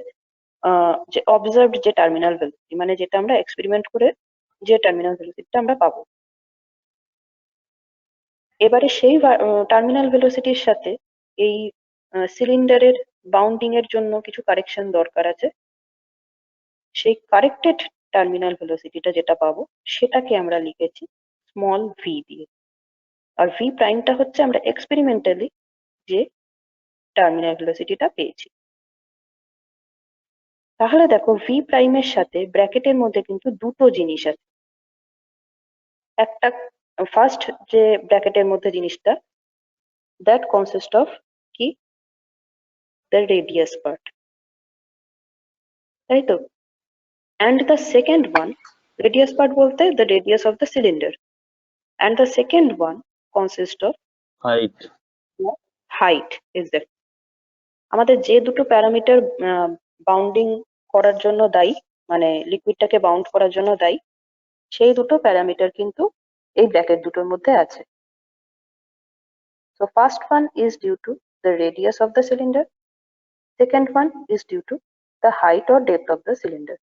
যে অবজার্ভড যে টার্মিনাল ভেলোসিটি, মানে যেটা আমরা এক্সপেরিমেন্ট করে যে টার্মিনাল ভেলোসিটিটা আমরা পাবো। এবারে সেই টার্মিনাল ভেলোসিটির সাথে এই সিলিন্ডারের বাউন্ডিং এর জন্য কিছু কারেকশন দরকার আছে। সেই কারেক্টেড টার্মিনাল ভেলোসিটিটা যেটা পাবো সেটাকে আমরা লিখেছি স্মল ভি দিয়ে, আর ভি প্রাইমটা হচ্ছে আমরা এক্সপেরিমেন্টালি যে টার্মিনাল ভেলোসিটিটা পেয়েছি। তাহলে দেখো ভি প্রাইমের সাথে ব্র্যাকেটের মধ্যে কিন্তু দুটো জিনিস আছে। একটা ফার্স্ট যে ব্র্যাকেটের মধ্যে জিনিসটা, দ্যাট কনসিস্ট অফ কি, দ্য রেডিয়াস পার্ট, তাই তো? And the second one, radius part বলতে the radius of the cylinder, and the second one consist of height. Height. Exact, আমাদের যে দুটো প্যারামিটার বাউন্ডিং করার জন্য দায়ী, মানে লিকুইডটাকে বাউন্ড করার জন্য দায়ী, সেই দুটো প্যারামিটার কিন্তু এই ব্র্যাকেট দুটোর মধ্যে আছে। So first one is due to the radius of the cylinder, second one is due to the height or depth of the cylinder.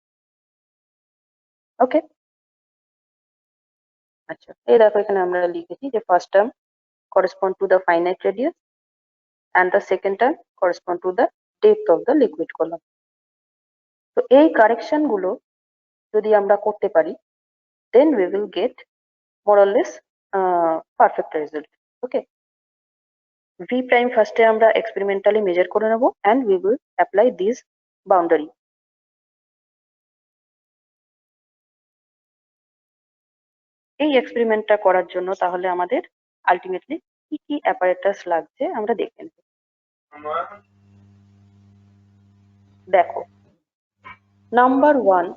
Okay, আচ্ছা এই দেখো এখানে আমরা লিখেছি যে first term correspond to the finite radius and the second term correspond to the depth of the liquid column. তো এই correction গুলো যদি আমরা করতে পারি, then we will get more or less perfect result. Okay, v prime ফার্স্টে আমরা experimentally measure করে নেব and we will apply this boundary. এই এক্সপেরিমেন্টটা করার জন্য তাহলে আমাদের আলটিমেটলি কি কি অ্যাপারেটাস লাগছে আমরা দেখে নেব। দেখো, নাম্বার 1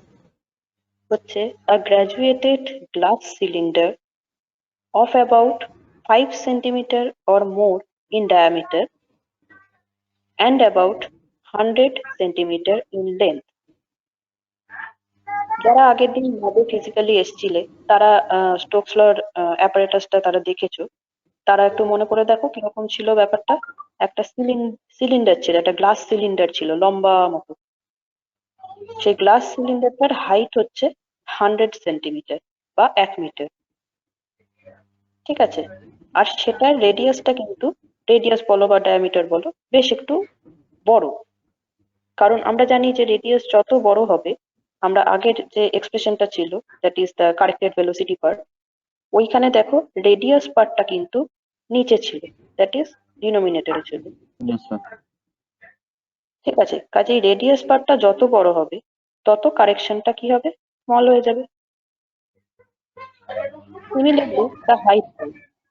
হচ্ছে a graduated glass cylinder of about 5 cm or more in diameter and about 100 cm in length. যারা আগের দিন ল্যাবে ফিজিক্যালি এসেছিলে তারা স্টোকস লর অ্যাপারেটাসটা তারা দেখেছো, তারা একটু মনে করে দেখো কিরকম ছিল ব্যাপারটা। একটা সিলিন্ডার ছিল, একটা গ্লাস সিলিন্ডার ছিল লম্বা মতো। সেই গ্লাস সিলিন্ডারটার হাইট হচ্ছে 100 সেন্টিমিটার বা 1 মিটার, ঠিক আছে? আর সেটার রেডিয়াসটা কিন্তু, রেডিয়াস বলো বা ডায়ামিটার বলো, বেশ একটু বড়। কারণ আমরা জানি যে রেডিয়াস যত বড় হবে, আমরা আগের যে এক্সপ্রেশনটা ছিল that is the corrected velocity part, ওইখানে দেখো রেডিয়াস পার্টটা কিন্তু নিচে ছিল, দ্যাট ইজ ডিনোমিনেটরে ছিল, Yes, sir. ঠিক আছে? কাজেই রেডিয়াস পার্টটা যত বড় হবে তত কারেকশনটা কি হবে, স্মল হয়ে যাবে। সিমিলারলি দ্য হাইট,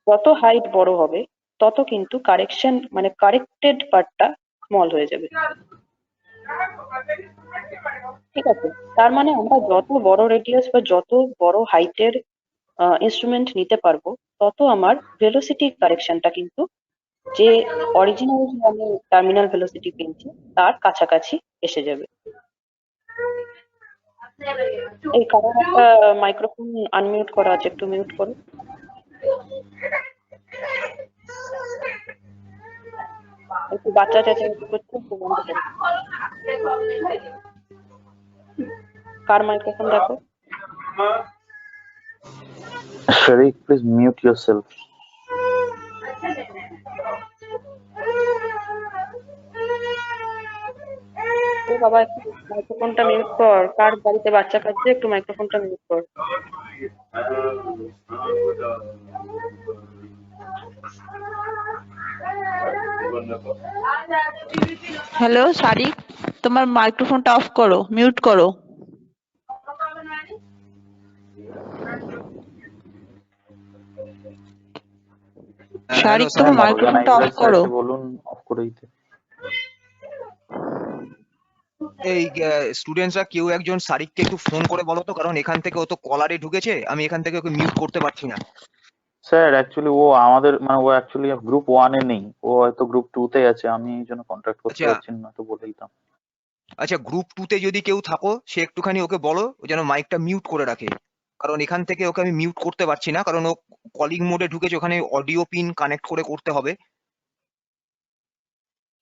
যত হাইট বড় হবে তত কিন্তু কারেকশন মানে কারেক্টেড পার্টটা স্মল হয়ে যাবে, ঠিক আছে? তার মানে আমরা যত বড় রেডিয়াস বা যত বড় হাইটের ইনস্ট্রুমেন্ট নিতে পারবো তত আমার ভেলোসিটি কারেকশনটা কিন্তু যে অরিজিনাল আমি টার্মিনাল ভেলোসিটি পেয়েছি তার কাছাকাছি এসে যাবে। এই কারণ একটা মাইক্রোফোন আনমিউট করা আছে, একটু মিউট করো। একটু বাচ্চা চেঁচামেচি করছে, একটু বন্ধ করো। কার মাইক্রোফোন দেখো। Sharik, please mute yourself. ও বাবা, একটু মাইক্রোফোনটা মিউট কর। কার বাড়িতে বাচ্চা কাঁদছে, একটু মাইক্রোফোনটা মিউট কর। হ্যালো শারিক, তোমার মাইক্রোফোনটা অফ করো, মিউট করো। শারিক, তোমার মাইক্রোফোনটা অফ Organizer করো। স্যারকে বলুন অফ করে দিতে। এই স্টুডেন্টসরা কেউ একজন সারিককে একটু ফোন করে বলো তো, কারণ এখান থেকে ও তো কলারে ঢুকেছে, আমি এখান থেকে ওকে মিউট করতে পারছি না। স্যার অ্যাকচুয়ালি ও আমাদের মানে ও অ্যাকচুয়ালি গ্রুপ 1 এ নেই, ও হয়তো গ্রুপ 2 তে আছে, আমি এই জন্য কন্ট্যাক্ট করতে আচ্ছা। পারছি না, তো বলে দিতাম। আচ্ছা, গ্রুপ 2 তে যদি কেউ থাকো, সে একটুখানি ওকে বলো ও যেন মাইকটা মিউট করে রাখে, কারণ এখান থেকে ওকে আমি মিউট করতে পারছি না, কারণ ও কলিং মোডে ঢুকেছে, ওখানে অডিও পিন কানেক্ট করে করতে হবে।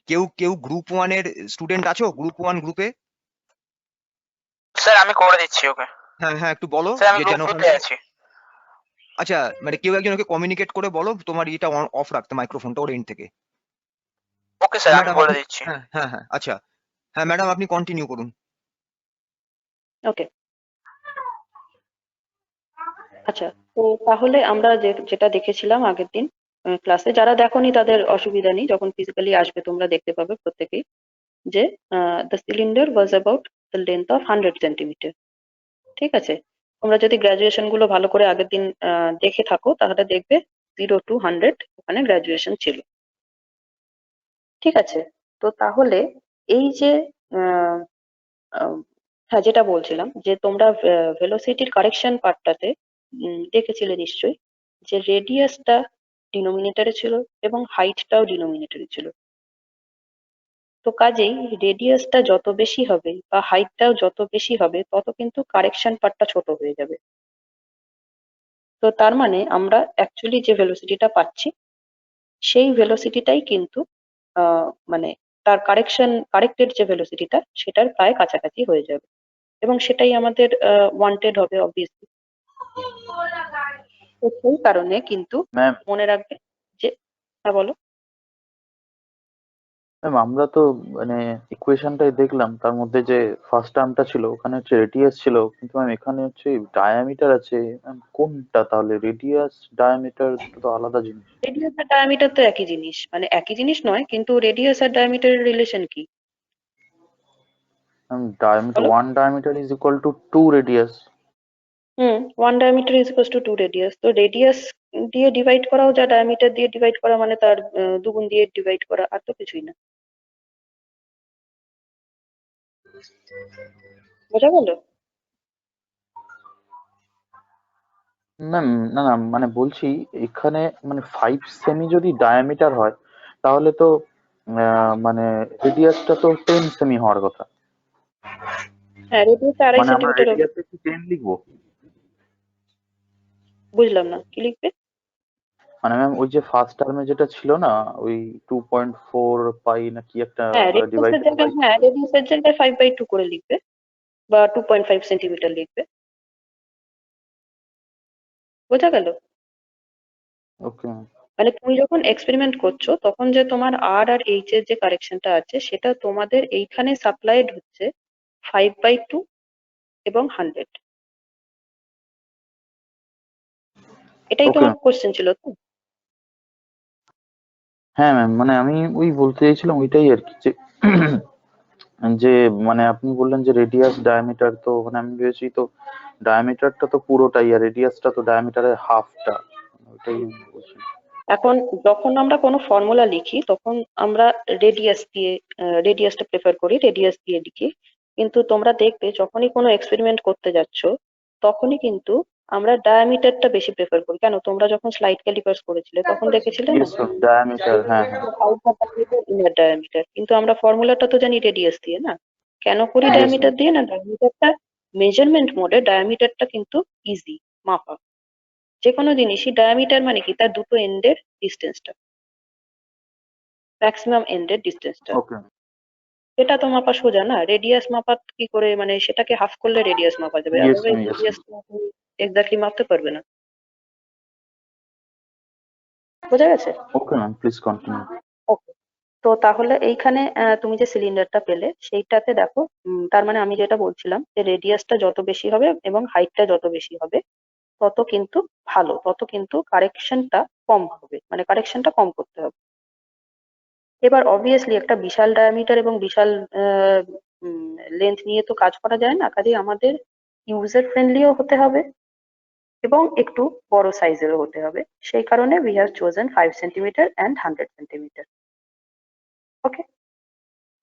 কেউ কেউ গ্রুপ 1 এর স্টুডেন্ট আছো? গ্রুপ 1 গ্রুপে? স্যার আমি করে দিচ্ছি ওকে। হ্যাঁ হ্যাঁ, একটু বলো স্যার আমি যে গ্রুপ যেন ওখান 2 তে থেকে- আছি। আচ্ছা, মানে কেউ একজন ওকে কমিউনিকেট করে বলো তোমার এটা অফ রাখতে, মাইক্রোফোনটা ওর এন্ড থেকে। ওকে স্যার আমি ম্যাডাম বলে আপনি, দিচ্ছি। হ্যাঁ হ্যাঁ হ্যাঁ, আচ্ছা হ্যাঁ ম্যাডাম আপনি কন্টিনিউ করুন। ওকে, আচ্ছা। তো তাহলে আমরা যেটা দেখেছিলাম আগের দিন ক্লাসে, যারা দেখোনি তাদের অসুবিধা নেই, যখন ফিজিক্যালি আসবে তোমরা দেখতে পাবে প্রত্যেকেই যে the cylinder was about the length of 100 centimetre. ঠিক আছে, তোমরা যদি গ্রাজুয়েশন গুলো ভালো করে আগের দিন দেখে থাকো তাহলে দেখবে 0 to 100 ওখানে গ্রাজুয়েশন ছিল। ঠিক আছে, তো তাহলে এই যে আহ, আহ, হ্যাঁ, যেটা বলছিলাম যে তোমরা ভেলোসিটির কারেকশন পার্টটাতে দেখেছিলে নিশ্চয়ই যে রেডিয়াসটা ডিনোমিনেটরে ছিল এবং হাইটটাও ডিনোমিনেটরে ছিল। তো কাজেই রেডিয়াসটা যত বেশি হবে বা হাইটটাও যত বেশি হবে তত কিন্তু কারেকশন পার্টটা ছোট হয়ে যাবে। তো তার মানে আমরা অ্যাকচুয়ালি যে ভেলোসিটিটা পাচ্ছি সেই ভেলোসিটিটাই কিন্তু মানে তার কারেক্টেড যে ভেলোসিটিটা সেটার প্রায় কাছাকাছি হয়ে যাবে, এবং সেটাই আমাদের ওয়ান্টেড হবে অবভিয়াসলি। তো সেই কারণে কিন্তু ম্যাম মনে রাখবে যে, হ্যাঁ বলো। ম্যাম আমরা তো মানে ইকুয়েশনটাই দেখলাম, তার মধ্যে যে ফার্স্ট টার্মটা ছিল ওখানে হচ্ছে রেডিয়াস ছিল, কিন্তু ম্যাম এখানে হচ্ছে ডায়ামিটার আছে। ম্যাম কোনটা তাহলে? রেডিয়াস ডায়ামিটার দুটো তো আলাদা জিনিস। রেডিয়াস আর ডায়ামিটার তো একই জিনিস, মানে একই জিনিস নয়, কিন্তু রেডিয়াস আর ডায়ামিটারের রিলেশন কি ম্যাম ডায়ামিটার, বলো? 1 diameter is equal to 2 radius. 1 diameter is equals two 2 radius. তো রেডিয়াস দিয়ে ডিভাইড করাও যা ডায়ামিটার দিয়ে ডিভাইড করা, মানে তার দুগুণ দিয়ে ডিভাইড করা, আর তো কিছুই না। বোঝা গেল? ম্যাম না না, মানে বলছি এখানে মানে 5 সেমি যদি ডায়ামিটার হয় তাহলে তো মানে রেডিয়াসটা তো 10 সেমি হওয়ার কথা। হ্যাঁ, রেডিয়াস 2.5 মানে আমরা সেন্টিমিটার হবে। রেডিয়াসে কি 10 লিখবো? বুঝলাম না, কি লিখবে? মানে ম্যাম ওই যে ফার্স্ট টার্মে যেটা ছিল না, ওই 2.4 পাই না কি একটা হ্যাঁ, রেডিয়াসের ডিভাইডেড জায়গায় বাই। হ্যাঁ রেডিয়াসের জায়গায় 5/2 করে লিখবে, বা 2.5 সেন্টিমিটার লিখবে। বোঝা গেল? ওকে। মানে তুমি যখন এক্সপেরিমেন্ট করছো তখন যে তোমার আর এইচ এর যে কারেকশনটা আছে সেটা তোমাদের এইখানে সাপ্লাইড হচ্ছে 5/2 এবং 100। এটাই ওকে তোমার কোশ্চেন ছিল তো? হ্যাঁ ম্যাম, মানে আমি ওই বলতে চাইছিলাম ওইটাই আর কি, যে যে মানে আপনি বললেন যে রেডিয়াস ডায়ামিটার, তো মানে আমি ভেবেছি তো ডায়ামিটারটা তো পুরোটাই আর রেডিয়াসটা তো ডায়ামিটারের হাফটা, ওইটাই আমি বলছি। এখন যখন আমরা কোনো ফর্মুলা লিখি তখন আমরা রেডিয়াসটা প্রেফার করি, রেডিয়াস দিয়ে লিখি। কিন্তু তোমরা দেখবে যখনই কোনো এক্সপেরিমেন্ট করতে যাচ্ছ তখনই কিন্তু আমরা ডায়ামিটারটা বেশি প্রেফার করি। কেন, তোমরা যখন স্লাইড ক্যালিপার্স করেছিলে তখন দেখেছিলে না ইয়েস ম্যাম, ডায়ামিটার, হ্যাঁ হ্যাঁ। আউটার ডায়ামিটার, ইনার ডায়ামিটার, কিন্তু আমরা ফর্মুলাটা তো জানি রেডিয়াস দিয়ে না। কেন করি ইয়েস ডায়ামিটার ম্যাম। দিয়ে? না, ডায়ামিটারটা মেজারমেন্ট মোডে ডায়ামিটারটা কিন্তু ইজি মাপা। যে কোনো জিনিসই ডায়ামিটার মানে কি, তার দুটো এন্ডের ডিস্টেন্সটা, ম্যাক্সিমাম এন্ডের ডিস্টেন্সটা। ওকে। সেটা তো মাপা সোজা না, রেডিয়াস মাপা কি করে, মানে সেটাকে হাফ করলে রেডিয়াস মাপা যাবে, yes otherwise ma'am, yes radius তুমি এক্স্যাক্টলি মাপতে পারবে না। বোঝা গেছে? Okay ma'am, please continue. Okay, তো তাহলে এইখানে তুমি যে সিলিন্ডারটা পেলে সেইটাতে দেখো, তার মানে আমি যেটা বলছিলাম যে রেডিয়াসটা যত বেশি হবে এবং হাইটটা যত বেশি হবে তত কিন্তু ভালো, তত কিন্তু কারেকশনটা কম হবে, মানে কারেকশনটা কম করতে হবে। এবার অবভিয়াসলি একটা বিশাল ডায়ামিটার এবং বিশাল লেন্থ নিয়ে তো কাজ করা যায় না, কাজে আমাদের ইউজার ফ্রেন্ডলিও হতে হবে এবং একটু বড় সাইজেরও হতে হবে। সেই কারণে we have chosen 5 centimetre and 100 centimetre. Okay,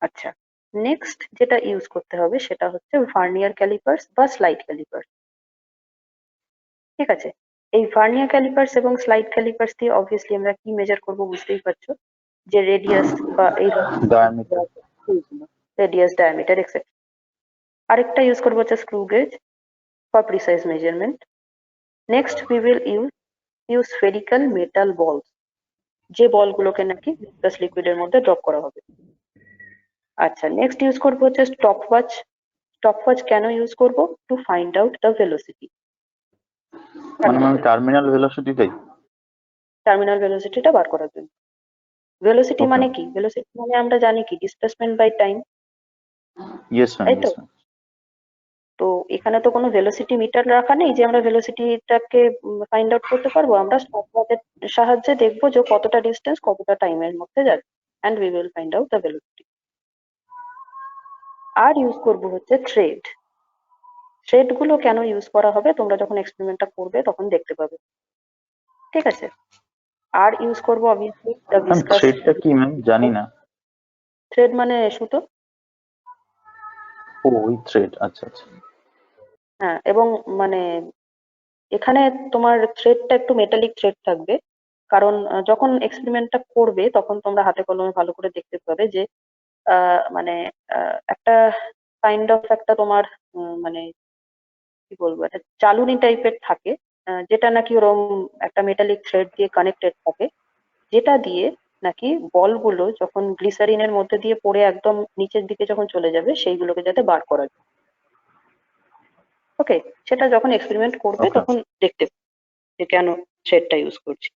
আচ্ছা। নেক্সট যেটা ইউজ করতে হবে সেটা হচ্ছে ভার্নিয়ার ক্যালিপার্স বা স্লাইড ক্যালিপার্স। ঠিক আছে, এই ভার্নিয়ার ক্যালিপার্স এবং স্লাইড ক্যালিপার্স দিয়ে অবভিয়াসলি আমরা কি মেজার করব বুঝতেই পারছো, যে রেডিয়াস বা এই ডায়ামিটার। এইগুলো। Radius, diameter etcetera. আরেকটা ইউজ করবো হচ্ছে screw gauge for precise measurement. Next we will use spherical metal বলস, যে বলগুলোকে নাকি ভিসকাস লিকুইডের মধ্যে ড্রপ করা হবে। আচ্ছা, নেক্সট ইউজ করবো হচ্ছে স্টপ ওয়াচ। স্টপ ওয়াচ কেন ইউজ করব? To find out the velocity. মানে ম্যাম টার্মিনাল ভেলোসিটিটাই। টার্মিনাল ভেলোসিটিটা বার করার জন্য। ভেলোসিটি ওকে মানে কি? ভেলোসিটি মানে আমরা জানি কি, displacement by time, yes ma'am, তাই তো? Yes ma'am. তো এখানে তো কোনো ভেলোসিটি মিটার রাখা নেই যে আমরা ভেলোসিটিটাকে ফাইন্ড আউট করতে পারবো। আমরা স্টপওয়াচের সাহায্যে দেখবো যে কতটা ডিস্টেন্স কতটা টাইমের মধ্যে যাচ্ছে, and we will find out the velocity. আর ইউজ করব হচ্ছে থ্রেড। থ্রেড গুলো কেন ইউজ করা হবে তোমরা যখন এক্সপেরিমেন্টটা করবে তখন দেখতে পাবে, ঠিক আছে? আর ইউজ করব অবভিয়াসলি দ্য ম্যাম ভিসকাস। থ্রেডটা কি ম্যাম জানি না। থ্রেড মানে সুতো। ও ওই থ্রেড, আচ্ছা আচ্ছা। হ্যাঁ, এবং মানে এখানে তোমার থ্রেডটা একটু মেটালিক থ্রেড থাকবে, কারণ যখন এক্সপেরিমেন্টটা করবে তখন তোমরা হাতে কলমে ভালো করে দেখতে পাবে যে মানে একটা কাইন্ড অফ একটা তোমার মানে কি বলবো, একটা চালুনি টাইপের থাকে, যেটা নাকি ওরকম একটা মেটালিক থ্রেড দিয়ে কানেক্টেড থাকে, যেটা দিয়ে নাকি বলগুলো যখন গ্লিসারিনের মধ্যে দিয়ে পড়ে একদম নিচের দিকে যখন চলে যাবে সেইগুলোকে যাতে বার করা যায়। ওকে, সেটা যখন এক্সপেরিমেন্ট করবে ওকে তখন দেখতে পাবে যে কেন থ্রেডটা ইউজ করছি।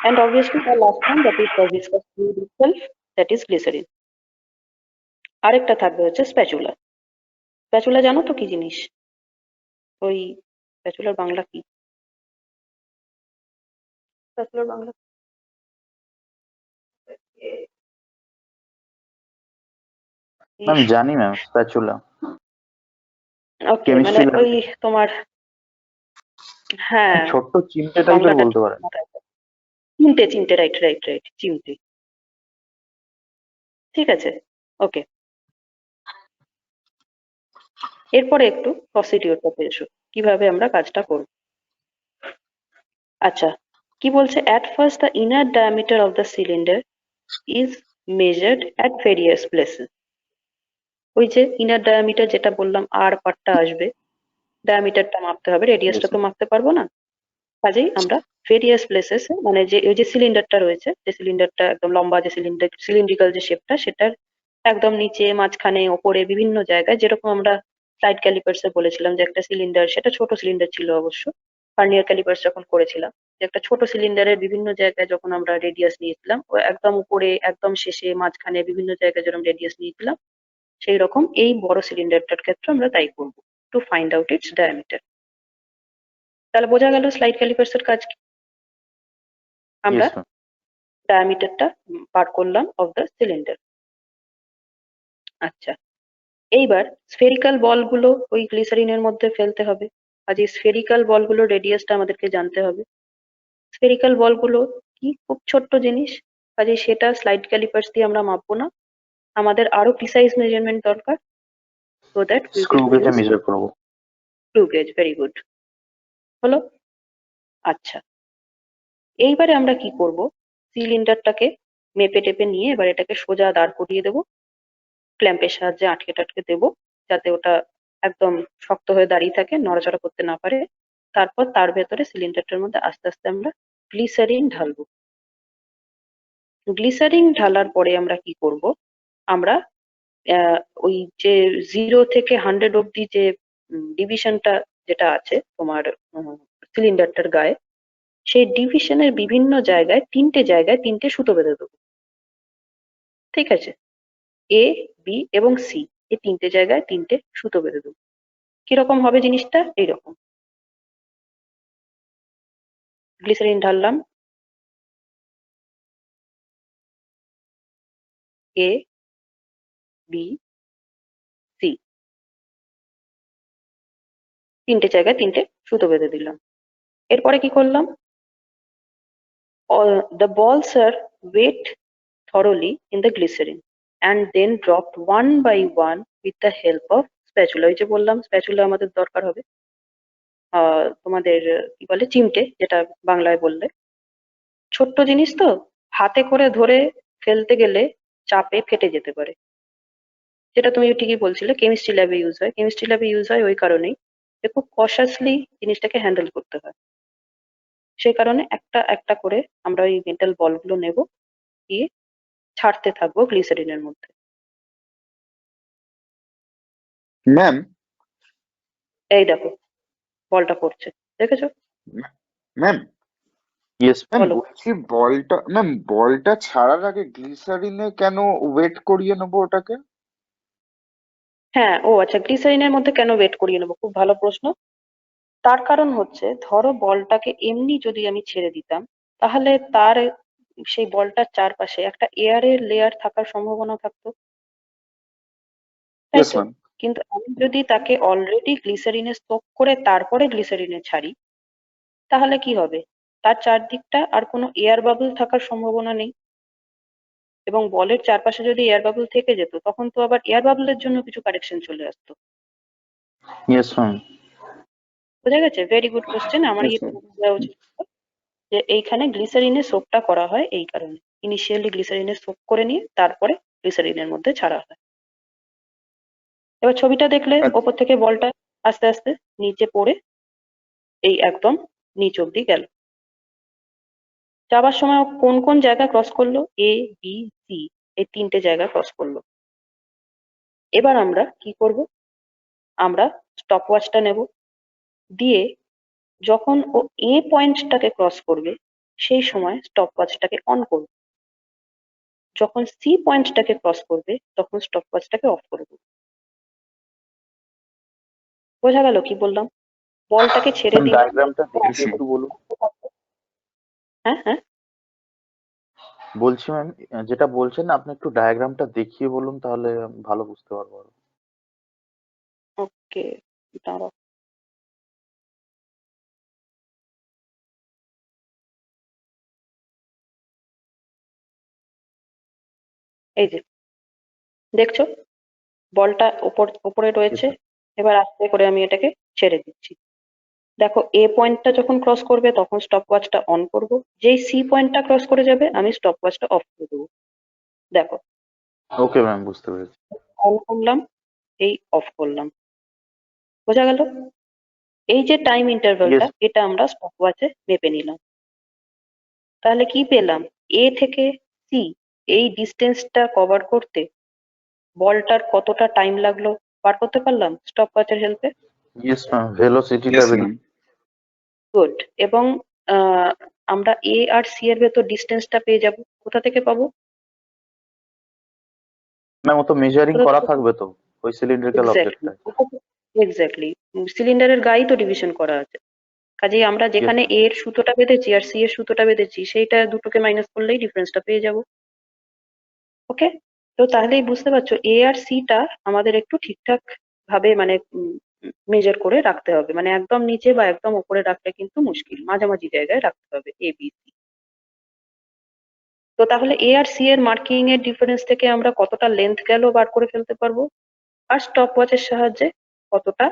And obviously the last one, that is the viscous fluid itself, that is glycerin. আরেকটা থাকবে হচ্ছে স্প্যাচুলা। স্প্যাচুলা জানো তো কি জিনিস? ওই স্প্যাচুলার বাংলা কি? স্প্যাচুলার বাংলা ম্যাম জানি ম্যাম, স্প্যাচুলা ওকে, মানে কেমিস্ট্রি ওই তোমার, হ্যাঁ ছোট্ট চিমটে টাইপের বাংলাটা বলতে পারেন। চিমটে, চিমটে, রাইট রাইট রাইট, চিমটে। ঠিক আছে, ওকে। এরপরে একটু প্রসিডিওরটাতে এসো, কিভাবে আমরা কাজটা করব। আচ্ছা, কি বলছে? at first the inner diameter of the cylinder is measured at various places. ওই যে ইনার ডায়ামিটার যেটা বললাম, আর পার্টটা আসবে, ডায়ামিটারটা মাপতে হবে, রেডিয়াসটা তো মাপতে পারবো না। কাজেই আমরা ভেরিয়াস প্লেসেস, মানে যে ওই যে সিলিন্ডারটা রয়েছে, যে সিলিন্ডারটা একদম লম্বা, যে সিলিন্ড্রিক্যাল যে শেপটা, সেটার একদম নিচে, মাঝখানে, ওপরে, বিভিন্ন জায়গায়, যেরকম আমরা ফ্লাইট ক্যালিপার্সে বলেছিলাম যে একটা সিলিন্ডার, সেটা ছোট সিলিন্ডার ছিল অবশ্য, ভার্নিয়ার ক্যালিপার্স যখন করেছিলাম, যে একটা ছোট সিলিন্ডারের বিভিন্ন জায়গায় যখন আমরা রেডিয়াস নিয়েছিলাম, ও একদম উপরে, একদম শেষে, মাঝখানে, বিভিন্ন জায়গায় যেরকম রেডিয়াস নিয়েছিলাম, সেই রকম এই বড় সিলিন্ডারটার ক্ষেত্রে আমরা তাই করব, to find out it's diameter. তাহলে বোঝা গেল স্লাইড ক্যালিপার্স এর কাজ কি। আমরা ইয়েস ম্যাম। ডায়ামিটারটা বার করলাম অফ দ্য সিলিন্ডার। আচ্ছা, এইবার স্ফেরিক্যাল বলগুলো ওই গ্লিসারিনের মধ্যে ফেলতে হবে। কাজে স্ফেরিক্যাল বলগুলো রেডিয়াসটা আমাদেরকে জানতে হবে। স্ফেরিক্যাল বলগুলো কি, খুব ছোট্ট জিনিস, কাজে সেটা স্লাইড ক্যালিপার্স দিয়ে আমরা মাপবো না, আমাদের আরো প্রিসাইজ মেজারমেন্ট দরকার। So that we screw will গেজে ইউজ মেজার করবো। Screw gauge. ভেরি গুড, হলো। আচ্ছা, এইবারে আমরা কি করব? সিলিন্ডারটাকে মেপে টেপে নিয়ে এবার এটাকে সোজা দাঁড় করিয়ে দেবো, ক্ল্যাম্পের সাহায্যে আটকে টাটকে দেবো, যাতে ওটা একদম শক্ত হয়ে দাঁড়িয়ে থাকে, নড়াচড়া করতে না পারে। তারপর তার ভেতরে সিলিন্ডারটার মধ্যে আস্তে আস্তে আমরা গ্লিসারিন ঢালবো। গ্লিসারিন ঢালার পরে আমরা কি করব? আমরা ওই যে 0 থেকে 100 অব্দি যে ডিভিশনটা যেটা আছে তোমার সিলিন্ডারটার গায়ে, সেই ডিভিশনের বিভিন্ন জায়গায়, তিনটে জায়গায় তিনটে সুতো বেঁধে দেবো। ঠিক আছে, এ, বি এবং সি, এই তিনটে জায়গায় তিনটে সুতো বেঁধে দেবো। কিরকম হবে জিনিসটা? এইরকম, গ্লিসারিন ঢাললাম, এ, বি, সি, তিনটে জায়গায় তিনটে সুতো বেঁধে দিলাম। এরপরে কি করলাম? The balls are wet thoroughly in the glycerin and then dropped one by one with the help of spatula. ওই যে বললাম স্প্যাচুলা আমাদের দরকার হবে, তোমাদের কি বলে, চিমটে, যেটা বাংলায় বললে। ছোট্ট জিনিস তো, হাতে করে ধরে ফেলতে গেলে চাপে ফেটে যেতে পারে, যেটা তুমি ঠিকই বলছিলে কেমিস্ট্রি ল্যাবে ইউজ হয়। কেমিস্ট্রি ল্যাবে ইউজ হয় ওই কারণেই যে খুব কশাসলি জিনিসটাকে হ্যান্ডেল করতে হয়। সেই কারণে একটা একটা করে আমরা ওই মেটাল বলগুলো নেব, দিয়ে ছাড়তে থাকবো গ্লিসারিনের মধ্যে। ম্যাম এই দেখো বলটা পড়ছে, দেখেছো? ম্যাম ইয়েস ম্যাম বলো। বলছি বলটা ছাড়ার আগে গ্লিসারিনে কেন ওয়েট করিয়ে নেবো ওটাকে? হ্যাঁ, ও আচ্ছা, গ্লিসারিনের মধ্যে কেন ওয়েট করিয়ে নেবো, খুব ভালো প্রশ্ন। তার কারণ হচ্ছে, ধরো বলটাকে এমনি যদি আমি ছেড়ে দিতাম, তাহলে তার সেই বলটার চারপাশে একটা এয়ারের লেয়ার থাকার সম্ভাবনা থাকতো, তাই ইয়েস তো? ম্যাম। কিন্তু আমি যদি তাকে অলরেডি গ্লিসারিনে সোক করে তারপরে গ্লিসারিনে ছাড়ি, তাহলে কি হবে? তার চারদিকটা আর কোনো এয়ার বাবল থাকার সম্ভাবনা নেই, এবং বলের চারপাশে যদি এয়ার বাবল থেকে যেত, তখন তো আবার এয়ার বাবলের জন্য কিছু কারেকশন চলে আসতো। Yes ma'am. বোঝা গেছে? Very good question. আমার ইয়েস ম্যাম। দেওয়া উচিত ছিল। যে এইখানে গ্লিসারিনে সোপটা করা হয় এই কারণে, ইনিশিয়ালি গ্লিসারিনে সোপ করে নিয়ে তারপরে গ্লিসারিনের মধ্যে ছাড়া হয়। এবার ছবিটা দেখলে ওপর থেকে বলটা আস্তে আস্তে নিচে পড়ে এই একদম নিচ অব্দি গেল। যাবার সময় ও কোন কোন জায়গা ক্রস করলো? এ, বি, সি, এই তিনটে জায়গা ক্রস করলো। এবার আমরা কি করব? আমরা স্টপ ওয়াচটা নেব, দিয়ে যখন ও এ পয়েন্টটাকে ক্রস করবে সেই সময় স্টপ ওয়াচটাকে অন করব। যখন সি পয়েন্টটাকে ক্রস করবে তখন স্টপ ওয়াচটাকে অফ করব। বোঝা গেল কি বললাম? বলটাকে ছেড়ে ম্যাম দিলে ডায়াগ্রামটা দেখিয়ে একটু বলুন। হ্যাঁ হ্যাঁ, বলছি ম্যাম, যেটা বলছেন না আপনি একটু ডায়াগ্রামটা দেখিয়ে বলুন, তাহলে ভালো বুঝতে পারবো আরো। ওকে, দাঁড়াও। এই যে দেখছো বলটা উপরে Yes, রয়েছে। ma'am. এবার আস্তে করে আমি এটাকে ছেড়ে দিচ্ছি। দেখো এ পয়েন্টটা যখন ক্রস করবে তখন স্টপ ওয়াচটা অন করব, যেই সি পয়েন্টটা ক্রস করে যাবে আমি স্টপ ওয়াচটা অফ করে দেবো। দেখো, ওকে ম্যাম, বুঝতে পেরেছি। অন করলাম, এই অফ করলাম। বোঝা গেল? এই যে টাইম ইন্টারভ্যালটা, ইয়েস। এটা আমরা স্টপ ওয়াচে মেপে নিলাম। তাহলে কি পেলাম? এ থেকে সি এই ডিস্টেন্সটা কভার করতে বলটার কতটা টাইম লাগলো বার করতে পারলাম স্টপ ওয়াচের হেল্পে। ইয়েস ম্যাম, ভেলোসিটিটা ইয়েস বেরিয়ে। ম্যাম। গুড। এবং আহ, আমরা এ আর সি এর ভেতর ডিস্টেন্সটা পেয়ে যাব। কোথা থেকে পাবো? ম্যাম ও তো মেজারিং কোথা করা থেকে? থাকবে তো ওই সিলিন্ড্রিক্যাল এক্স্যাক্টলি, অবজেক্টটায়। এক্স্যাক্টলি। সিলিন্ডারের গায়ে তো ডিভিশন করা আছে। কাজেই আমরা ইয়েস যেখানে ম্যাম। এ এর সুতোটা বেঁধেছি আর সি এর সুতোটা বেঁধেছি, সেইটা দুটোকে মাইনাস করলেই ডিফারেন্সটা পেয়ে যাব। ওকে, তো তাহলেই বুঝতে পারছো এ আর সি টা আমাদের একটু ঠিকঠাক ভাবে মানে মেজার করে রাখতে হবে। মানে একদম নিচে বা একদম উপরে রাখলে কিন্তু মুশকিল, মাঝামাঝি জায়গায় রাখতে হবে এ বি সি। তো তাহলে এ আর সি এর মার্কিং এর ডিফারেন্স থেকে আমরা কতটা লেন্থ গেল বার করে ফেলতে পারবো, আর স্টপ ওয়াচের সাহায্যে কতটা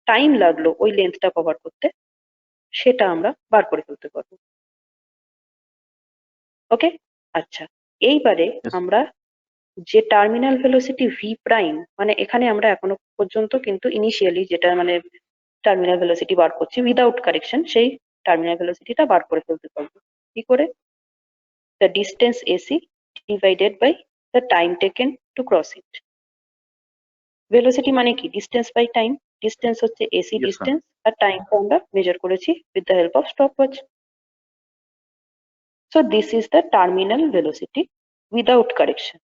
টাইম লাগলো ওই লেন্থটা কভার করতে, সেটা আমরা বার করে ফেলতে পারবো। ওকে, আচ্ছা। এইবারে Yes. আমরা যে টার্মিনাল ভেলোসিটি ভি প্রাইম, মানে এখানে আমরা এখনো পর্যন্ত কিন্তু ইনিশিয়ালি যেটা মানে টার্মিনাল ভেলোসিটি বার করছি উইদাউট কারেকশন, সেই টার্মিনাল ভেলোসিটিটা বার করে ফেলতে পারবো কি করে? The distance AC divided by the time taken to cross it. Velocity মানে কি? Distance by time. ডিস্টেন্স হচ্ছে এসি Yes, ma'am. ডিস্টেন্স, আর টাইমটা আমরা মেজার করেছি with the help of stop watch. So this is the terminal velocity without correction.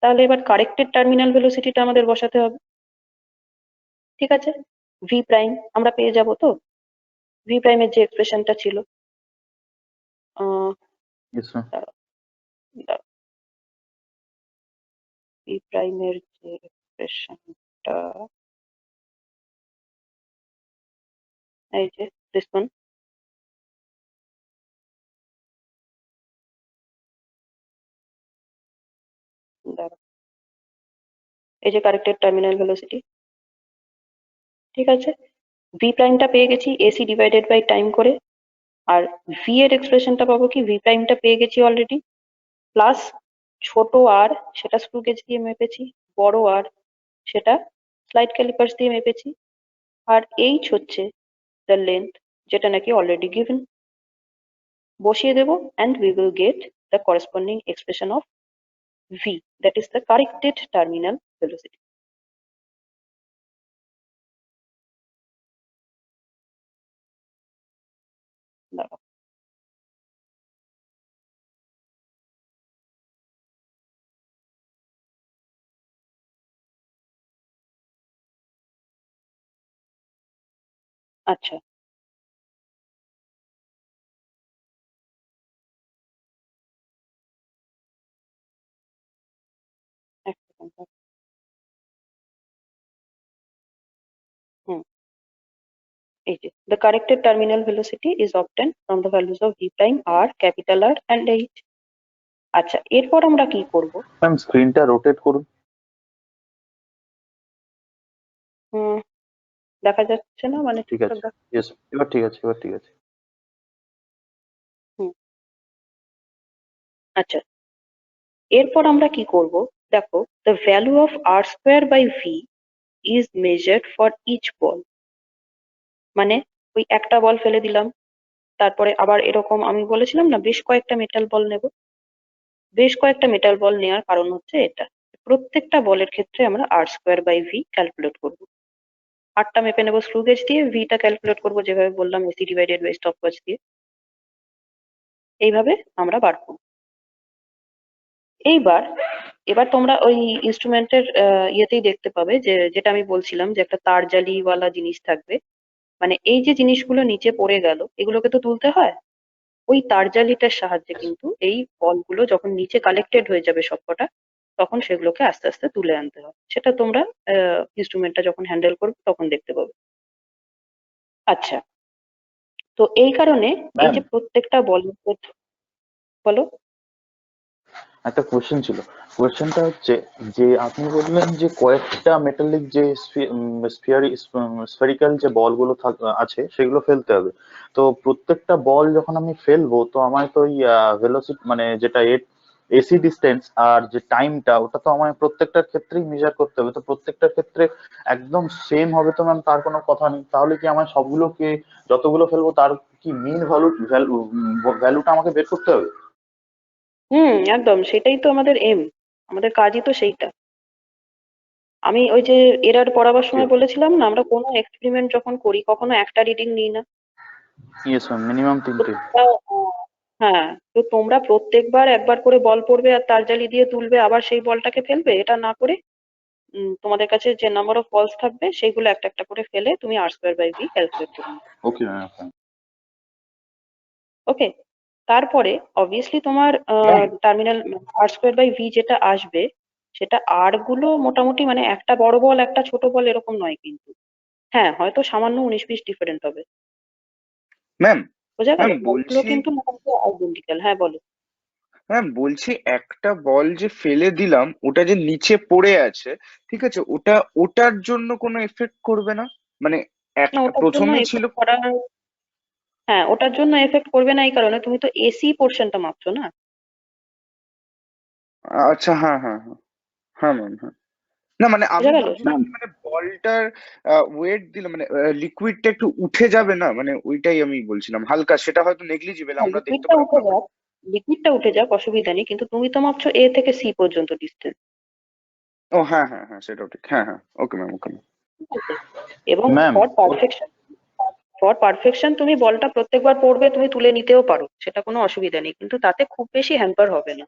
তাহলে এবার corrected terminal ভেলোসিটিটা আমাদের বসাতে হবে। ঠিক আছে, ভি প্রাইম আমরা পেয়ে যাব। তো ভি প্রাইমের যে এক্সপ্রেশনটা ছিল, Yes, ma'am. ভি প্রাইমের যে এক্সপ্রেশনটা, এই যে দিস ওয়ান, এই যে কারেক্টেড টার্মিনাল ভেলোসিটি। ঠিক আছে, ভি প্রাইমটা পেয়ে গেছি এসি ডিভাইডেড বাই টাইম করে, আর ভি এর এক্সপ্রেশনটা পাবো কি? ভি প্রাইমটা পেয়ে গেছি অলরেডি, প্লাস ছোট আর, সেটা স্ক্রু গেজ দিয়ে মেপেছি, বড় আর সেটা স্লাইড ক্যালিপার্স দিয়ে মেপেছি, আর এইচ হচ্ছে দ্য লেন্থ যেটা নাকি অলরেডি গিভেন, বসিয়ে দেব and we will get the corresponding expression of v, that is the corrected terminal velocity. দাঁড়াও, আচ্ছা এক সেকেন্ড। হুম, এই যে the corrected terminal velocity is obtained from the values of v prime, r, capital R and h. আচ্ছা, এরপর আমরা কি করব? ম্যাম স্ক্রিনটা রোটেট করুন। হুম, দেখা যাচ্ছে না মানে ঠিক ঠিকঠাক আছে, ইয়েস এবার ঠিক আছে, এবার ঠিক আছে। হুম, আচ্ছা, এরপর আমরা কি করব? দেখো, the value of r square by v is measured for each ball. মানে ওই একটা বল ফেলে দিলাম, তারপরে আবার এরকম আমি বলেছিলাম না বেশ কয়েকটা মেটাল বল নেব। বেশ কয়েকটা মেটাল বল নেওয়ার কারণ হচ্ছে এটা, প্রত্যেকটা বলের ক্ষেত্রে আমরা আর স্কোয়ার বাই ভি ক্যালকুলেট করবো। আরটা মেপে নেবো স্ক্রু গেজ দিয়ে, ভিটা ক্যালকুলেট করবো যেভাবে বললাম AC divided by stop watch দিয়ে। এইভাবে আমরা বার করবো। এইবার এবার তোমরা ওই ইনস্ট্রুমেন্টের ইয়েতেই দেখতে পাবে যে যেটা আমি বলছিলাম যে একটা তার জালিওয়ালা জিনিস থাকবে, মানে এই যে জিনিসগুলো নিচে পড়ে গেল এগুলোকে তো তুলতে হয়। ওই তারজালিটার সাহায্যে কিন্তু এই বলগুলো যখন নিচে কালেক্টেড হয়ে যাবে সবকটা, তখন সেগুলোকে আস্তে আস্তে তুলে আনতে হবে। সেটা তোমরা ইনস্ট্রুমেন্টটা যখন হ্যান্ডেল করবে তখন দেখতে পাবে। আচ্ছা, তো এই কারণে এই ম্যাম যে প্রত্যেকটা বল, বলো। একটা কোয়েশ্চেন ছিল, কোয়েশ্চেনটা হচ্ছে যে আপনি বললেন যে কয়েকটা মেটালিক যে স্ফেরিক্যাল যে বলগুলো আছে সেগুলো ফেলতে হবে, তো প্রত্যেকটা বল যখন আমি ফেলবো তো আমার তো ওই ভেলোসিটি মানে যেটা এসি ডিস্টেন্স আর যে টাইমটা ওটা তো আমায় প্রত্যেকটার ক্ষেত্রেই মেজার করতে হবে, তো প্রত্যেকটার ক্ষেত্রে একদম সেম হবে তো ম্যাম তার কোনো কথা নেই, তাহলে কি আমার সবগুলোকে যতগুলো ফেলবো তার কি মিন ভ্যালুটা আমাকে বের করতে হবে? একদম সেটাই তো আমাদের এম, আমাদের কাজই তো সেইটা। আমি ওই যে এরার পড়াবার সময় বলেছিলাম না, আমরা কোনো এক্সপেরিমেন্ট যখন করি কখনো একটা রিডিং নিই না। ইয়েস ম্যাম, মিনিমাম তিনটে। হ্যাঁ, তো তোমরা প্রত্যেকবার একবার করে বল পড়বে আর তারজালি দিয়ে তুলবে, আবার সেই বলটাকে ফেলবে, এটা না করে তোমাদের কাছে যে নাম্বার অফ বলস থাকবে সেইগুলো একটা একটা করে ফেলে তুমি r square by v calculate করে নেবে। Okay ma'am. ওকে, তারপরে অবভিয়াসলি তোমার terminal r square by v যেটা আসবে সেটা আর গুলো মোটামুটি মানে একটা বড় বল একটা ছোট বল এরকম নয় কিন্তু। হ্যাঁ, হয়তো সামান্য 19-20 ডিফারেন্ট হবে। ম্যাম বোঝা গেল? ম্যাম বলগুলো বলছি কিন্তু মোটামুটি আইডেন্টিক্যাল। হ্যাঁ বলো। ম্যাম বলছি একটা বল যে ফেলে দিলাম ওটা যে নিচে পড়ে আছে, ঠিক আছে, ওটা ওটার জন্য কোনো এফেক্ট করবে না? মানে না, একটা ওটার জন্য প্রথমে ছিল। এফেক্ট করার, হ্যাঁ ওটার জন্য এফেক্ট করবে না এই কারণে তুমি তো এসি পোর্শনটা মাপছো না। আচ্ছা, হ্যাঁ হ্যাঁ হ্যাঁ, হ্যাঁ ম্যাম, হ্যাঁ। না মানে বোঝা আমি গেল? ভাবছিলাম কি মানে বলটার ওয়েট দিলে মানে লিকুইডটা একটু উঠে যাবে না, মানে ওইটাই আমি বলছিলাম, হালকা, সেটা হয়তো নেগলিজিবল হ্যাঁ, আমরা দেখতে লিকুইডটা পারবো উঠে না। যাক, লিকুইডটা উঠে যাক অসুবিধা নেই, কিন্তু তুমি তো মাপছো এ থেকে সি পর্যন্ত ডিস্টেন্স। ও হ্যাঁ হ্যাঁ হ্যাঁ, সেটাও ঠিক, হ্যাঁ হ্যাঁ, ওকে ম্যাম, ওকে ম্যাম। ঠিক আছে? এবং ম্যাম ফর পারফেকশন তুমি বলটা প্রত্যেকবার পড়বে তুমি তুলে নিতেও পারো, সেটা কোনো অসুবিধা নেই, কিন্তু তাতে খুব বেশি হ্যাম্পার হবে না।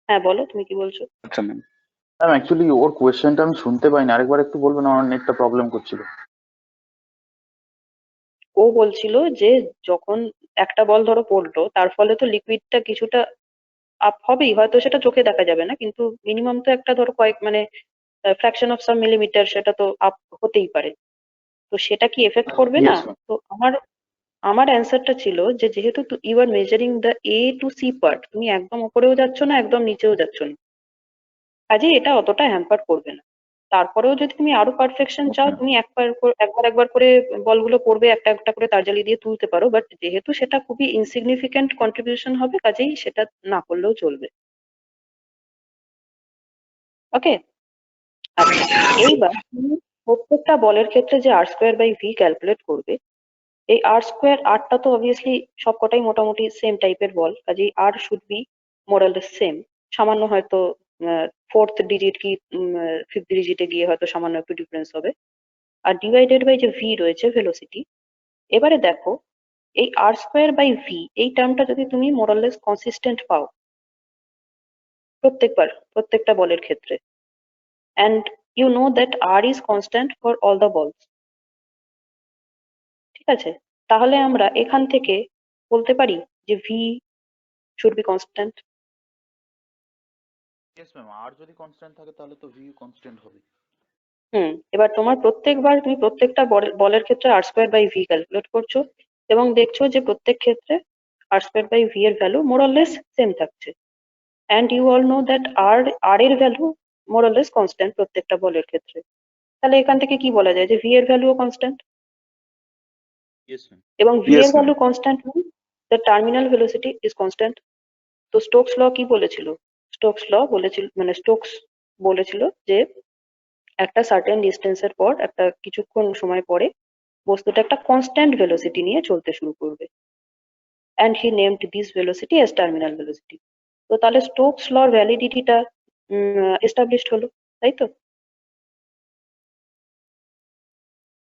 হ্যাঁ বলো, তুমি কি বলছো? আচ্ছা ম্যাম। ম্যাম অ্যাকচুয়ালি ওর কোয়েশ্চেনটা আমি শুনতে পাইনি, আরেকবার একটু বলবেন, আমার নেটটা প্রবলেম করছিল। ও বলছিল যে যখন একটা বল ধরো পড়লো তার ফলে তো লিকুইডটা কিছুটা আপ হবেই, হয়তো সেটা চোখে দেখা যাবে না কিন্তু মিনিমাম তো একটা ধরো কয়েক মানে ফ্র্যাকশন অফ সাম মিলিমিটার সেটা তো আপ হতেই পারে। তো সেটা কি এফেক্ট করবে না? Yes ma'am. তো আমার আমার অ্যান্সারটা ছিল যে যেহেতু you are measuring the A to C part, তুমি একদম উপরেও যাচ্ছ না একদম নিচেও যাচ্ছ না, কাজে এটা অতটা হ্যাম্পার করবে না। তারপরেও যদি তুমি আরো পারফেকশন চাও ওকে তুমি একবার করে বলগুলো পড়বে, একটা একটা করে তারজালি দিয়ে তুলতে পারো, বাট যেহেতু সেটা খুবই ইনসিগনিফিক্যান্ট কন্ট্রিবিউশন হবে কাজেই সেটা না করলেও চলবে। ওকে। আচ্ছা, এইবার তুমি প্রত্যেকটা বলের ক্ষেত্রে যে আর স্কোয়ার বাই ভি ক্যালকুলেট করবে, এই আর স্কোয়ার আরটা তো অবভিয়াসলি সবকটাই মোটামুটি সেম টাইপের বল, কাজেই আর শুড বি মোরালেস সেম। সামান্য হয়তো ফোর্থ ডিজিট কি ফিফথ ডিজিটে গিয়ে হয়তো সামান্য একটু ডিফারেন্স হবে। আর ডিভাইডেড বাই যে ভি রয়েছে ভেলোসিটি, এবারে দেখো এই আর স্কোয়ার বাই ভি এই টার্মটা যদি তুমি মোরালেস কনসিস্টেন্ট পাও প্রত্যেকটা বলের ক্ষেত্রে, and you know that r is constant for all the balls, ঠিক আছে, তাহলে আমরা এখান থেকে বলতে পারি যে v should be constant। Yes ma'am, আর যদি কনস্ট্যান্ট থাকে তাহলে তো ভি কনস্ট্যান্ট হবে। এবার তোমার প্রত্যেকবার তুমি প্রত্যেকটা বলের ক্ষেত্রে আর স্কোয়ার বাই ভি ক্যালকুলেট করছো এবং দেখছো যে প্রত্যেক ক্ষেত্রে আর স্কোয়ার বাই ভি এর value more or less same থাকছে, and you all know that r এর value more or less constant প্রত্যেকটা বলের ক্ষেত্রে। তাহলে এখান থেকে কি বলা যায় যে v এর ভ্যালুও কনস্ট্যান্ট, ইয়েস ম্যাম। এবং v ইয়েস এর ma'am. Value constant means the terminal velocity is constant। তো স্টোকস ল কি বলেছিল? স্টোকস বলেছিল যে একটা সার্টেন ডিস্টেন্সের পর একটা কিছুক্ষণ সময় পরে বস্তুটা একটা কনস্ট্যান্ট ভেলোসিটি নিয়ে চলতে শুরু করবে, and he named this velocity as terminal velocity। তো তাহলে স্টোকস লর ভ্যালিডিটিটা এস্টাবলিশড হলো, তাই তো?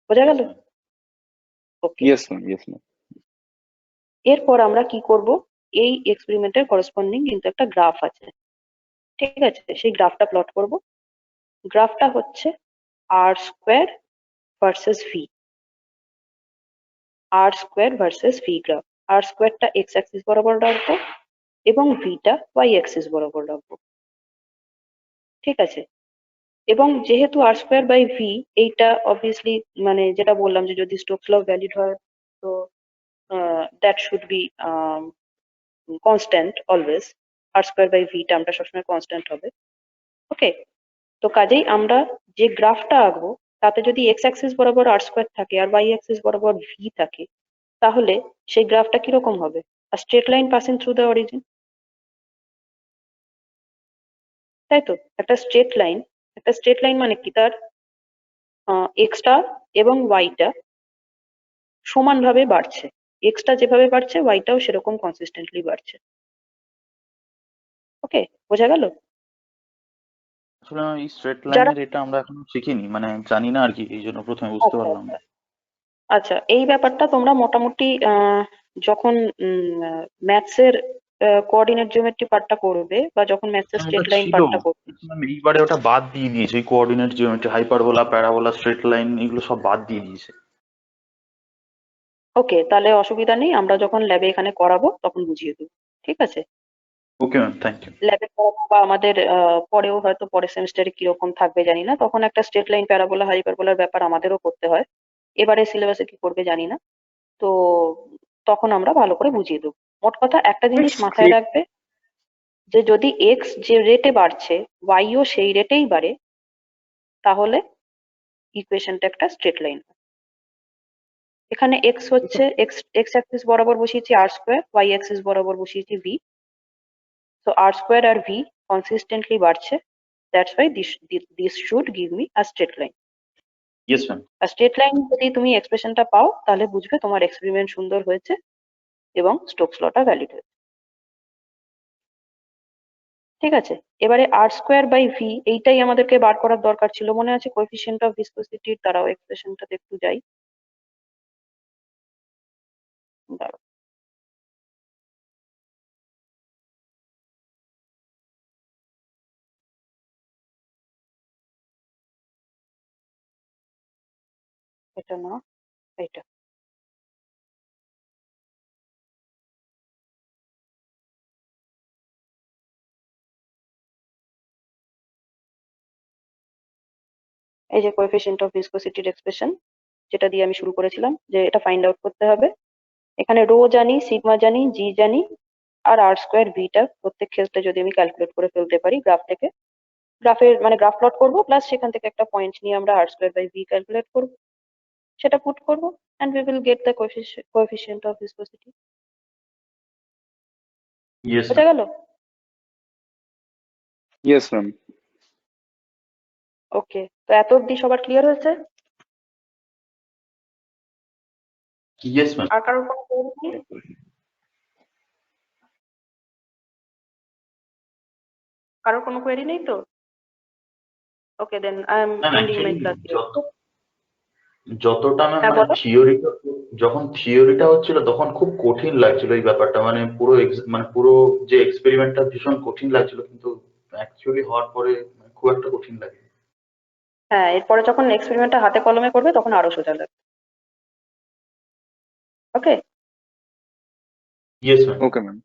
বোঝা ইয়েস গেল? ম্যাম। ওকে, ইয়েস ম্যাম। Yes ma'am. এরপর আমরা কি করব, এই এক্সপেরিমেন্টের করেসপন্ডিং কিন্তু একটা গ্রাফ আছে, ঠিক আছে, সেই গ্রাফটা প্লট করব। গ্রাফটা হচ্ছে আর স্কোয়ার ভার্সেস ভি, আর স্কোয়ার ভার্সেস ভি গ্রাফ। আর স্কোয়ারটা এক্স অ্যাক্সিস বরাবর রাখবো এবং ভিটা ওয়াই অ্যাক্সিস বরাবর রাখবো, ঠিক আছে। এবং যেহেতু আর স্কোয়ার বাই ভি এইটা অবভিয়াসলি মানে যেটা বললাম যে যদি স্টোকস ল ভ্যালিড হয় তো that should be constant always, r square by v টার্মটা সবসময় কনস্ট্যান্ট হবে। ওকে, তো কাজেই আমরা যে গ্রাফটা আঁকবো তাতে যদি এক্স অ্যাক্সিস বরাবর আর স্কোয়ার থাকে আর ওয়াই অ্যাক্সিস বরাবর ভি থাকে, তাহলে সেই গ্রাফটা কিরকম হবে? a straight line passing through the origin, তাই তো? একটা স্ট্রেট লাইন মানে কি, তার এক্সটা এবং ওয়াইটা সমানভাবে বাড়ছে, এক্সটা যেভাবে বাড়ছে ওয়াইটাও সেরকম কনসিস্টেন্টলি বাড়ছে। ওকে, বোঝা গেল? আসলে এই স্ট্রেট যারা লাইনের এটা আমরা এখনো শিখিনি, মানে জানি না আর কি, এই জন্য প্রথমে বুঝতে আচ্ছা পারলাম আচ্ছা না। আচ্ছা, এই ব্যাপারটা তোমরা মোটামুটি যখন ম্যাথসের কোঅর্ডিনেট জিওমেট্রি পার্টটা করবে বা যখন ম্যাথসের ওটা স্ট্রেট লাইন ছিল, পার্টটা করবে। ম্যাম এইবারে ওটা বাদ দিয়ে দিয়েছে, ওই coordinate geometry, hyperbola, parabola, straight line এগুলো সব বাদ দিয়ে দিয়েছে। ওকে, তাহলে অসুবিধা নেই, আমরা যখন ল্যাবে এখানে করাবো তখন বুঝিয়ে দেবো, ঠিক আছে। Okay ma'am, thank you. ল্যাবে করাবো বা আমাদের পরেও হয়তো পরের সেমিস্টারে কিরকম থাকবে জানি না, তখন একটা স্ট্রেট লাইন প্যারাবোলা হাইপারবোলার ব্যাপার আমাদেরও করতে হয়, এবারে সিলেবাসে কি করবে জানি না। তো তখন আমরা ভালো করে বুঝিয়ে দেবো। মোট কথা একটা জিনিস মাথায় রাখবে যে যদি এক্স যে রেটে বাড়ছে ওয়াইও সেই রেটেই বাড়ে, তাহলে ইকুয়েশনটা একটা স্ট্রেট লাইন। এখানে এক্স হচ্ছে এক্স এক্স অ্যাক্সিস বরাবর বসিয়েছি আর স্কোয়ার, ওয়াই অ্যাক্সিস বরাবর বসিয়েছি ভি। তো আর স্কোয়ার আর ভি কনসিস্টেন্টলি বাড়ছে, that's why this should give me a straight line. Yes ma'am. আর স্ট্রেট লাইন যদি তুমি এক্সপ্রেশনটা পাও তাহলে বুঝবে তোমার এক্সপেরিমেন্ট সুন্দর হয়েছে এবং স্টোকস লটা ভ্যালিড হয়েছে, ঠিক আছে। এবারে আর স্কোয়ার বাই ভি এইটাই আমাদেরকে বার করার দরকার ছিল, মনে আছে কোএফিসিয়েন্ট অফ ভিসকোসিটির দ্বারাও এক্সপ্রেশনটাতে একটু যাই, দাঁড়াও। এটা না, এটা এই যে কোএফিসিয়েন্ট অফ ভিসকোসিটির এক্সপ্রেশন যেটা দিয়ে আমি শুরু করেছিলাম যে এটা ফাইন্ড আউট করতে হবে। এখানে রো জানি, সিগমা জানি, জি জানি, আর আর স্কোয়ার ভিটা প্রত্যেক ক্ষেত্রে যদি আমি ক্যালকুলেট করে ফেলতে পারি গ্রাফ থেকে, গ্রাফের মানে গ্রাফ প্লট করবো প্লাস সেখান থেকে একটা পয়েন্ট নিয়ে আমরা আর স্কোয়ার বাই ভি ক্যালকুলেট করবো, সেটা পুট করবো, and we will get the coefficient of viscosity। Yes বোঝা ম্যাম। গেল? Yes ma'am. ওকে, তো এত অব্দি সবার ক্লিয়ার হয়েছে? Yes ma'am. আর কারোর কোনো কোয়েরি নেই? কারোর কোনো কোয়েরি নেই তো? Okay, then I am ma'am ending my actually class. যতটা ম্যাম হ্যাঁ মানে বলো। যখন থিওরিটা হচ্ছিল তখন খুব কঠিন লাগছিল এই ব্যাপারটা, মানে পুরো মানে পুরো যে এক্সপেরিমেন্টটা ভীষণ কঠিন লাগছিল, কিন্তু অ্যাকচুয়ালি হওয়ার পরে খুব একটা কঠিন লাগে। হ্যাঁ, এরপরে যখন এক্সপেরিমেন্টটা হাতে কলমে করবে তখন আরো সোজা লাগবে। Okay. Yes ma'am. Okay ma'am.